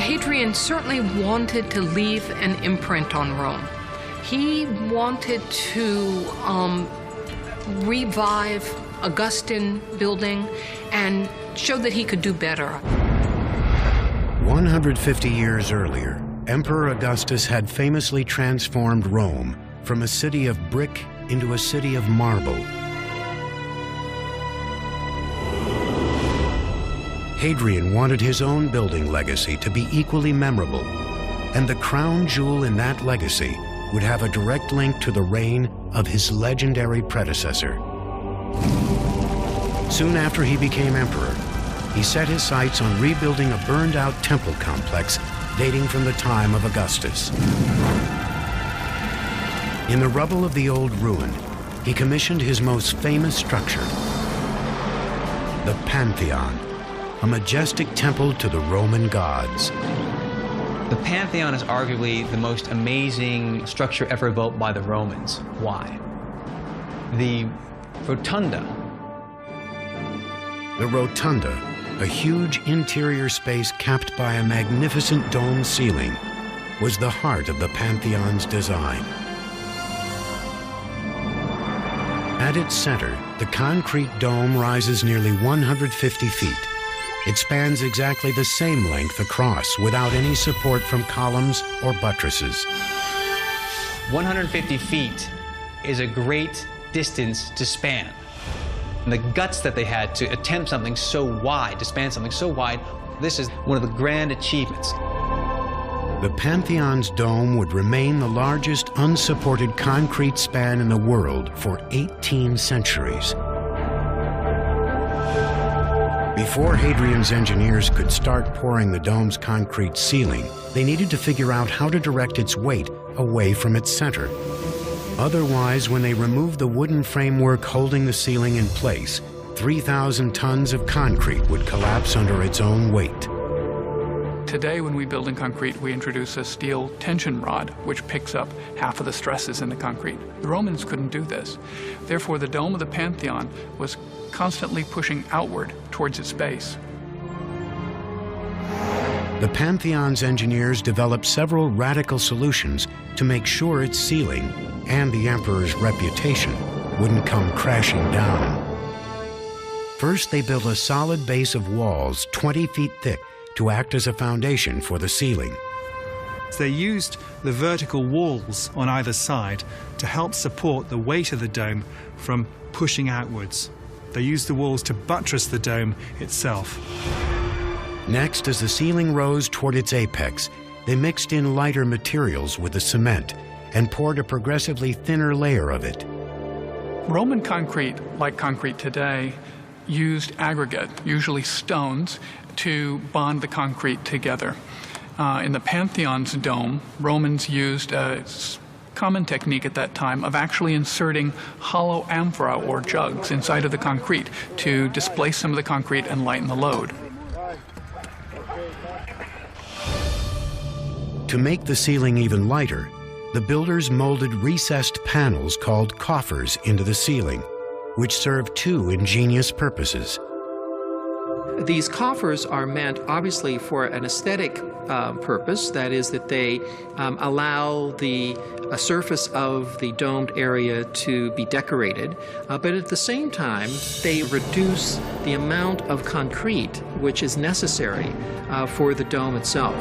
Hadrian certainly wanted to leave an imprint on Rome. He wanted to revive Augustan building and show that he could do better. 150 years earlier, Emperor Augustus had famously transformed Rome from a city of brick into a city of marble. Hadrian wanted his own building legacy to be equally memorable, and the crown jewel in that legacy would have a direct link to the reign of his legendary predecessor. Soon after he became emperor, he set his sights on rebuilding a burned-out temple complex dating from the time of Augustus. In the rubble of the old ruin, he commissioned his most famous structure, the Pantheon, a majestic temple to the Roman gods. The Pantheon is arguably the most amazing structure ever built by the Romans. Why? The Rotunda. The Rotunda, a huge interior space capped by a magnificent dome ceiling, was the heart of the Pantheon's design. At its center, the concrete dome rises nearly 150 feet. It spans exactly the same length across without any support from columns or buttresses. 150 feet is a great distance to span. And the guts that they had to attempt something so wide, to span something so wide, this is one of the grand achievements. The Pantheon's dome would remain the largest unsupported concrete span in the world for 18 centuries. Before Hadrian's engineers could start pouring the dome's concrete ceiling, they needed to figure out how to direct its weight away from its center. Otherwise, when they removed the wooden framework holding the ceiling in place, 3,000 tons of concrete would collapse under its own weight. Today, when we build in concrete, we introduce a steel tension rod, which picks up half of the stresses in the concrete. The Romans couldn't do this. Therefore, the dome of the Pantheon was constantly pushing outward towards its base. The Pantheon's engineers developed several radical solutions to make sure its ceiling and the emperor's reputation wouldn't come crashing down. First, they built a solid base of walls 20 feet thick to act as a foundation for the ceiling. They used the vertical walls on either side to help support the weight of the dome from pushing outwards. They used the walls to buttress the dome itself. Next, as the ceiling rose toward its apex, they mixed in lighter materials with the cement and poured a progressively thinner layer of it. Roman concrete, like concrete today, used aggregate, usually stones, to bond the concrete together. In the Pantheon's dome, Romans used a common technique at that time of actually inserting hollow amphora or jugs inside of the concrete to displace some of the concrete and lighten the load. To make the ceiling even lighter, the builders molded recessed panels called coffers into the ceiling, which served two ingenious purposes. These coffers are meant, obviously, for an aesthetic purpose. That is, that they allow the surface of the domed area to be decorated. But at the same time, they reduce the amount of concrete which is necessary for the dome itself.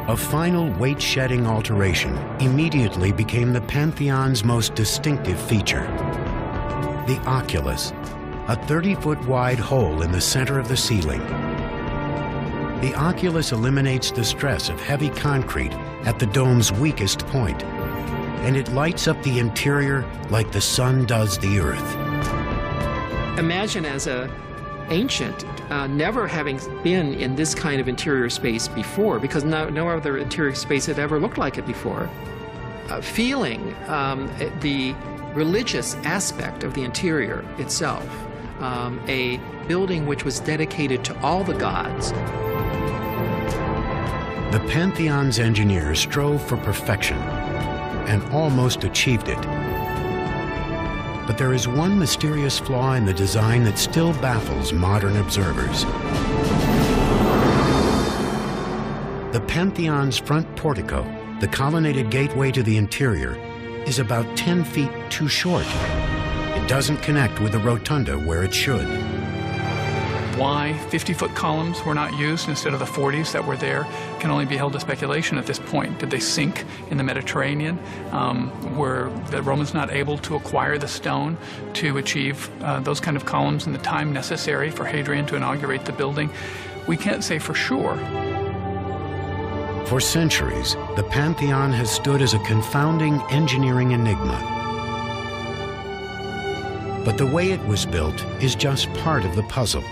A final weight-shedding alteration immediately became the Pantheon's most distinctive feature: the oculus, a 30-foot wide hole in the center of the ceiling. The oculus eliminates the stress of heavy concrete at the dome's weakest point, and it lights up the interior like the sun does the earth. Imagine as an ancient, never having been in this kind of interior space before, because no other interior space had ever looked like it before, feeling the religious aspect of the interior itself. A building which was dedicated to all the gods. The Pantheon's engineers strove for perfection and almost achieved it. But there is one mysterious flaw in the design that still baffles modern observers. The Pantheon's front portico, the colonnaded gateway to the interior, is about 10 feet too short. It doesn't connect with the rotunda where it should. Why 50-foot columns were not used instead of the 40s that were there can only be held to speculation at this point. Did they sink in the Mediterranean? Were the Romans not able to acquire the stone to achieve those kind of columns in the time necessary for Hadrian to inaugurate the building? We can't say for sure. For centuries, the Pantheon has stood as a confounding engineering enigma. But the way it was built is just part of the puzzle.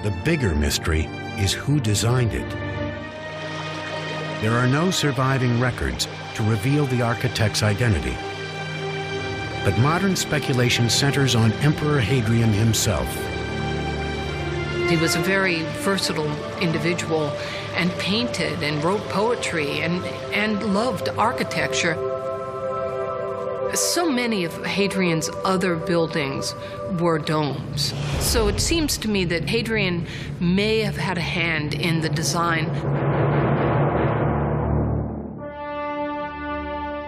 The bigger mystery is who designed it. There are no surviving records to reveal the architect's identity. But modern speculation centers on Emperor Hadrian himself. He was a very versatile individual and painted and wrote poetry and loved architecture. So many of Hadrian's other buildings were domes. So it seems to me that Hadrian may have had a hand in the design.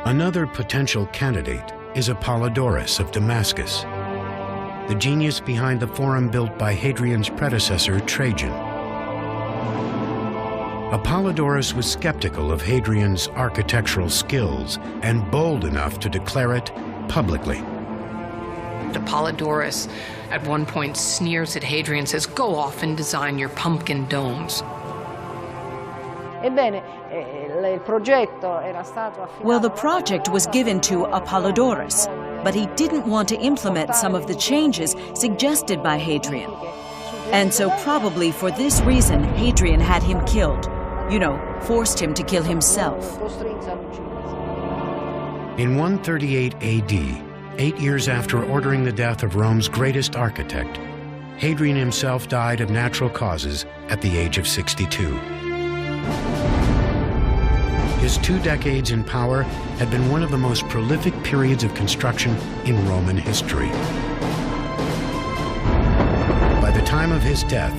Another potential candidate is Apollodorus of Damascus, the genius behind the forum built by Hadrian's predecessor, Trajan. Apollodorus was skeptical of Hadrian's architectural skills and bold enough to declare it publicly. Apollodorus at one point sneers at Hadrian and says, "Go off and design your pumpkin domes." Well, the project was given to Apollodorus, but he didn't want to implement some of the changes suggested by Hadrian. And so probably for this reason, Hadrian had him killed. You know, forced him to kill himself. In 138 AD, 8 years after ordering the death of Rome's greatest architect, Hadrian himself died of natural causes at the age of 62. His 2 decades in power had been one of the most prolific periods of construction in Roman history. By the time of his death,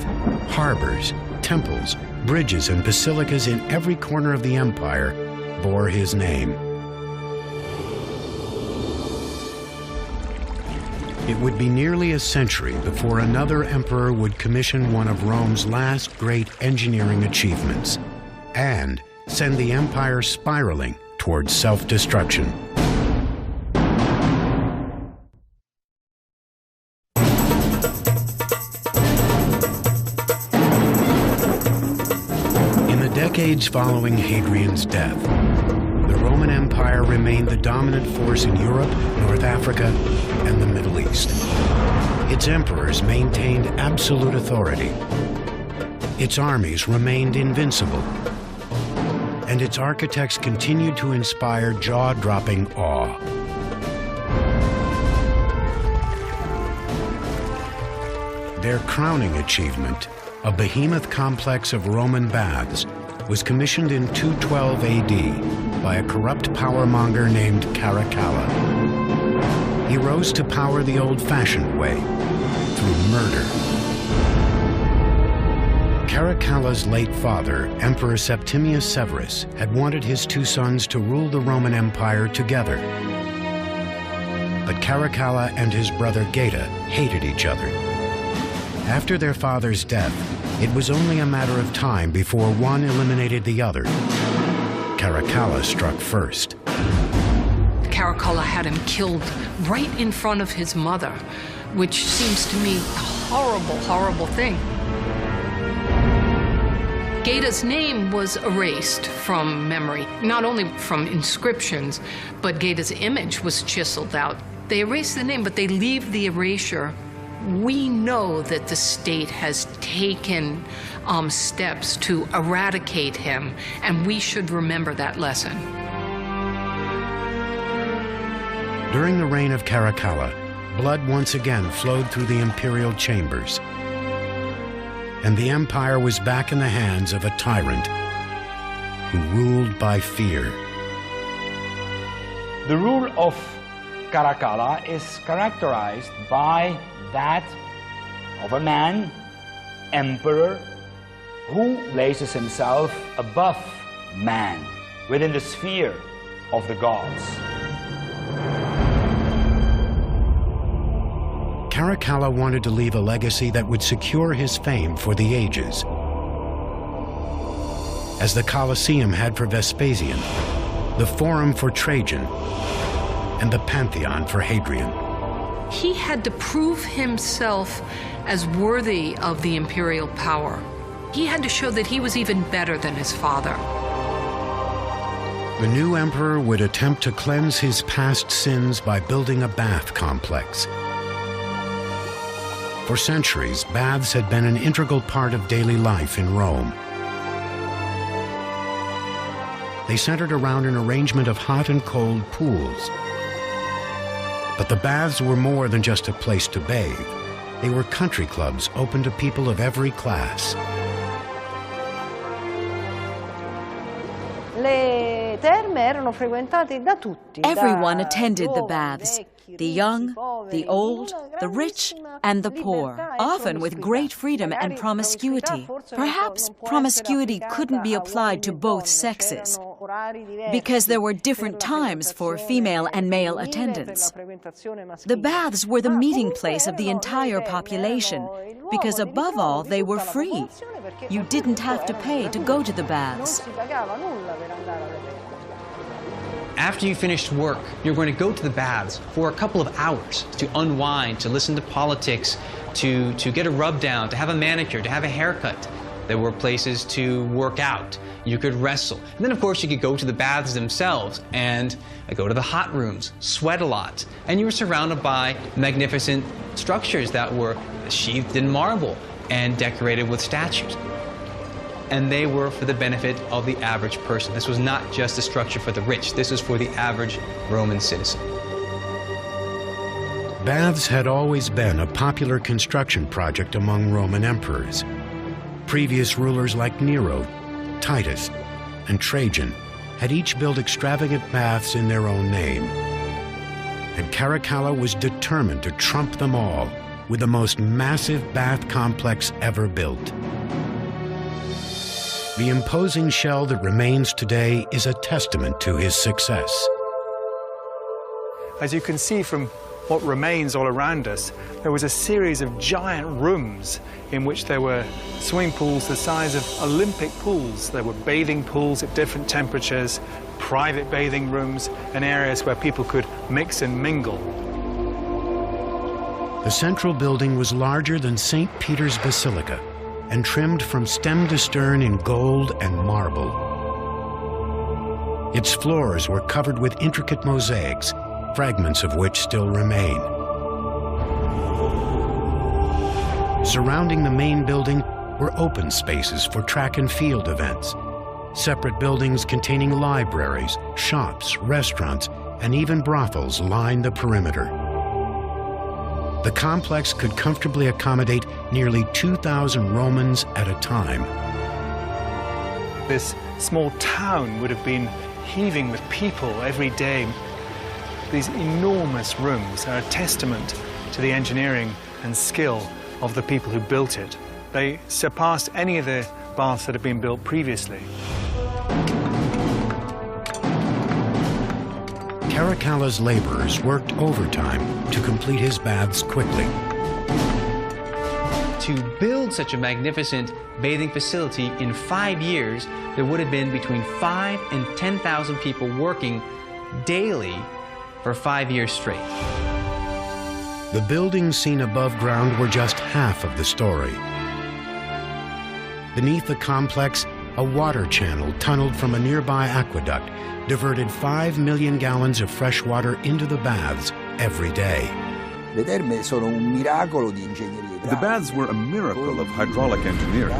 harbors, temples, bridges, and basilicas in every corner of the empire bore his name. It would be nearly a century before another emperor would commission one of Rome's last great engineering achievements and send the empire spiraling towards self-destruction. In the decades following Hadrian's death, the Roman Empire remained the dominant force in Europe, North Africa, and the Middle East. Its emperors maintained absolute authority. Its armies remained invincible. And its architects continued to inspire jaw-dropping awe. Their crowning achievement, a behemoth complex of Roman baths, was commissioned in 212 AD by a corrupt powermonger named Caracalla. He rose to power the old-fashioned way, through murder. Caracalla's late father, Emperor Septimius Severus, had wanted his 2 sons to rule the Roman Empire together. But Caracalla and his brother Geta hated each other. After their father's death, it was only a matter of time before one eliminated the other. Caracalla struck first. Caracalla had him killed right in front of his mother, which seems to me a horrible, horrible thing. Geta's name was erased from memory, not only from inscriptions, but Geta's image was chiseled out. They erase the name, but they leave the erasure. We know that the state has taken steps to eradicate him, and we should remember that lesson. During the reign of Caracalla, blood once again flowed through the imperial chambers, and the empire was back in the hands of a tyrant who ruled by fear. The rule of Caracalla is characterized by that of a man, emperor, who places himself above man, within the sphere of the gods. Caracalla wanted to leave a legacy that would secure his fame for the ages, as the Colosseum had for Vespasian, the Forum for Trajan, and the Pantheon for Hadrian. He had to prove himself as worthy of the imperial power. He had to show that he was even better than his father. The new emperor would attempt to cleanse his past sins by building a bath complex. For centuries, baths had been an integral part of daily life in Rome. They centered around an arrangement of hot and cold pools. But the baths were more than just a place to bathe. They were country clubs open to people of every class. Everyone attended the baths, the young, the old, the rich, and the poor, often with great freedom and promiscuity. Perhaps promiscuity couldn't be applied to both sexes, because there were different times for female and male attendance. The baths were the meeting place of the entire population, because above all, they were free. You didn't have to pay to go to the baths. After you finished work, you're going to go to the baths for a couple of hours to unwind, to listen to politics, to get a rub down, to have a manicure, to have a haircut. There were places to work out. You could wrestle. And then, of course, you could go to the baths themselves and go to the hot rooms, sweat a lot. And you were surrounded by magnificent structures that were sheathed in marble and decorated with statues. And they were for the benefit of the average person. This was not just a structure for the rich. This was for the average Roman citizen. Baths had always been a popular construction project among Roman emperors. Previous rulers like Nero, Titus, and Trajan had each built extravagant baths in their own name. And Caracalla was determined to trump them all with the most massive bath complex ever built. The imposing shell that remains today is a testament to his success. As you can see from what remains all around us, there was a series of giant rooms in which there were swimming pools the size of Olympic pools. There were bathing pools at different temperatures, private bathing rooms, and areas where people could mix and mingle. The central building was larger than St. Peter's Basilica and trimmed from stem to stern in gold and marble. Its floors were covered with intricate mosaics, fragments of which still remain. Surrounding the main building were open spaces for track and field events, separate buildings containing libraries, shops, restaurants, and even brothels lined the perimeter. The complex could comfortably accommodate nearly 2,000 Romans at a time. This small town would have been heaving with people every day. These enormous rooms are a testament to the engineering and skill of the people who built it. They surpassed any of the baths that had been built previously. Caracalla's laborers worked overtime to complete his baths quickly. To build such a magnificent bathing facility in 5 years, there would have been between 5,000 and 10,000 people working daily for 5 years straight. The buildings seen above ground were just half of the story. Beneath the complex, a water channel tunneled from a nearby aqueduct diverted 5 million gallons of fresh water into the baths every day. The baths were a miracle of hydraulic engineering,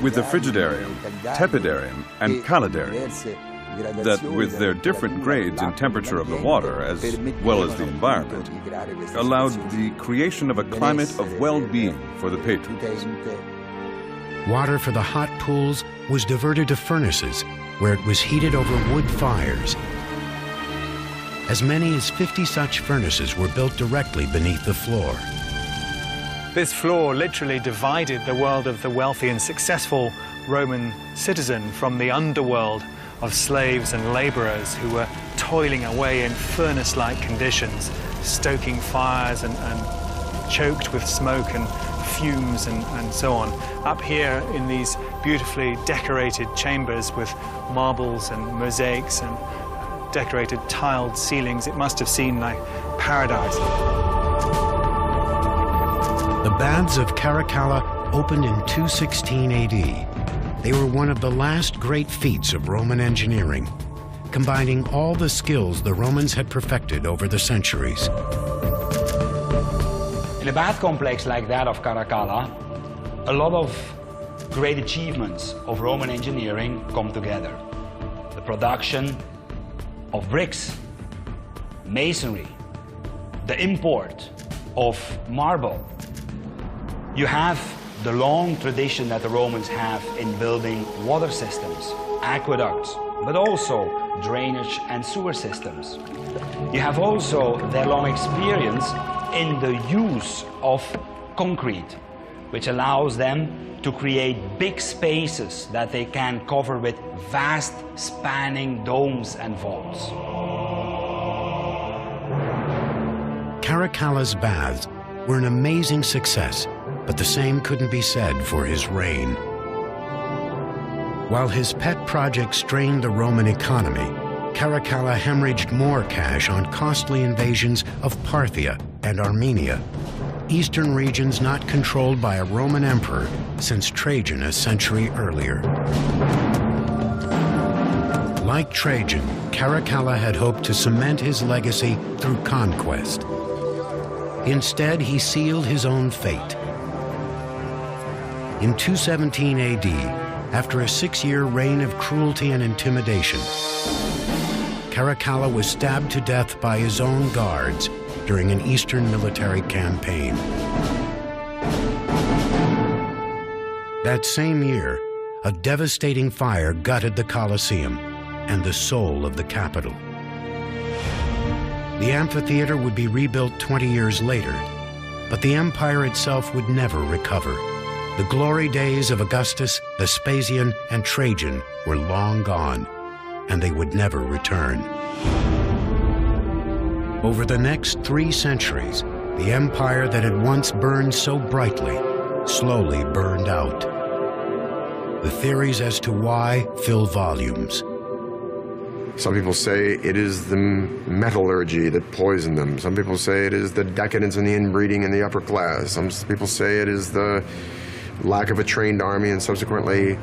with the frigidarium, tepidarium, and calidarium, that with their different grades in temperature of the water, as well as the environment, allowed the creation of a climate of well-being for the patrons. Water for the hot pools was diverted to furnaces, where it was heated over wood fires. As many as 50 such furnaces were built directly beneath the floor. This floor literally divided the world of the wealthy and successful Roman citizen from the underworld of slaves and laborers who were toiling away in furnace-like conditions, stoking fires and choked with smoke and fumes and so on. Up here in these beautifully decorated chambers with marbles and mosaics and decorated tiled ceilings, it must have seemed like paradise. The baths of Caracalla opened in 216 AD. They were one of the last great feats of Roman engineering, combining all the skills the Romans had perfected over the centuries. In a bath complex like that of Caracalla, a lot of great achievements of Roman engineering come together. The production of bricks, masonry, the import of marble. You have the long tradition that the Romans have in building water systems, aqueducts, but also drainage and sewer systems. You have also their long experience in the use of concrete, which allows them to create big spaces that they can cover with vast spanning domes and vaults. Caracalla's baths were an amazing success, but the same couldn't be said for his reign. While his pet project strained the Roman economy, Caracalla hemorrhaged more cash on costly invasions of Parthia and Armenia, eastern regions not controlled by a Roman emperor since Trajan a century earlier. Like Trajan, Caracalla had hoped to cement his legacy through conquest. Instead, he sealed his own fate. In 217 AD, after a 6-year reign of cruelty and intimidation, Caracalla was stabbed to death by his own guards during an eastern military campaign. That same year, a devastating fire gutted the Colosseum and the soul of the capital. The amphitheater would be rebuilt 20 years later, but the empire itself would never recover. The glory days of Augustus, Vespasian, and Trajan were long gone, and they would never return. Over the next 3 centuries, the empire that had once burned so brightly slowly burned out. The theories as to why fill volumes. Some people say it is the metallurgy that poisoned them. Some people say it is the decadence and the inbreeding in the upper class. Some people say it is the lack of a trained army and subsequently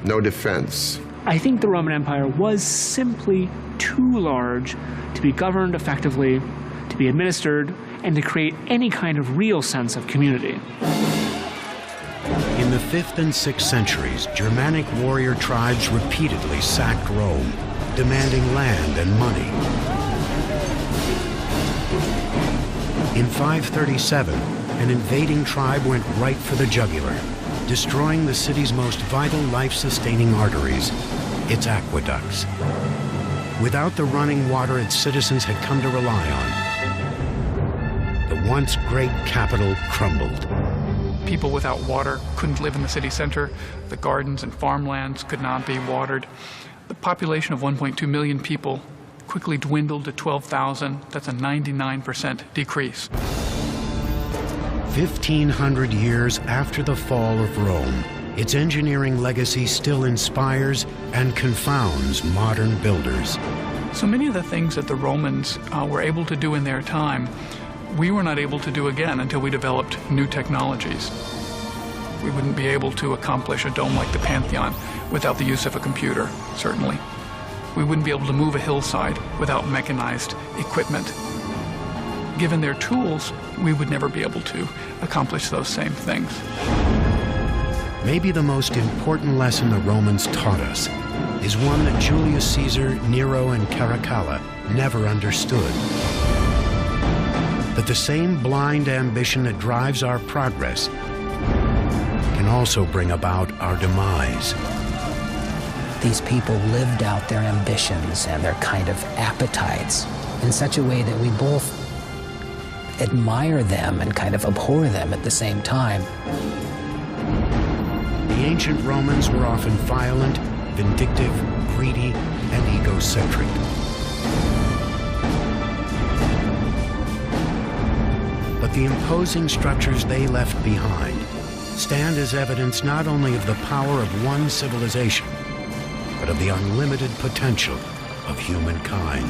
no defense. I think the Roman Empire was simply too large to be governed effectively, to be administered, and to create any kind of real sense of community. In the 5th and 6th centuries, Germanic warrior tribes repeatedly sacked Rome, demanding land and money. In 537, an invading tribe went right for the jugular, destroying the city's most vital life-sustaining arteries, its aqueducts. Without the running water its citizens had come to rely on, the once great capital crumbled. People without water couldn't live in the city center. The gardens and farmlands could not be watered. The population of 1.2 million people quickly dwindled to 12,000. That's a 99% decrease. 1,500 years after the fall of Rome, its engineering legacy still inspires and confounds modern builders. So many of the things that the Romans were able to do in their time, we were not able to do again until we developed new technologies. We wouldn't be able to accomplish a dome like the Pantheon without the use of a computer, certainly. We wouldn't be able to move a hillside without mechanized equipment. Given their tools, we would never be able to accomplish those same things. Maybe the most important lesson the Romans taught us is one that Julius Caesar, Nero, and Caracalla never understood. That the same blind ambition that drives our progress can also bring about our demise. These people lived out their ambitions and their kind of appetites in such a way that we both admire them and kind of abhor them at the same time. The ancient Romans were often violent, vindictive, greedy, and egocentric. But the imposing structures they left behind stand as evidence not only of the power of one civilization, but of the unlimited potential of humankind.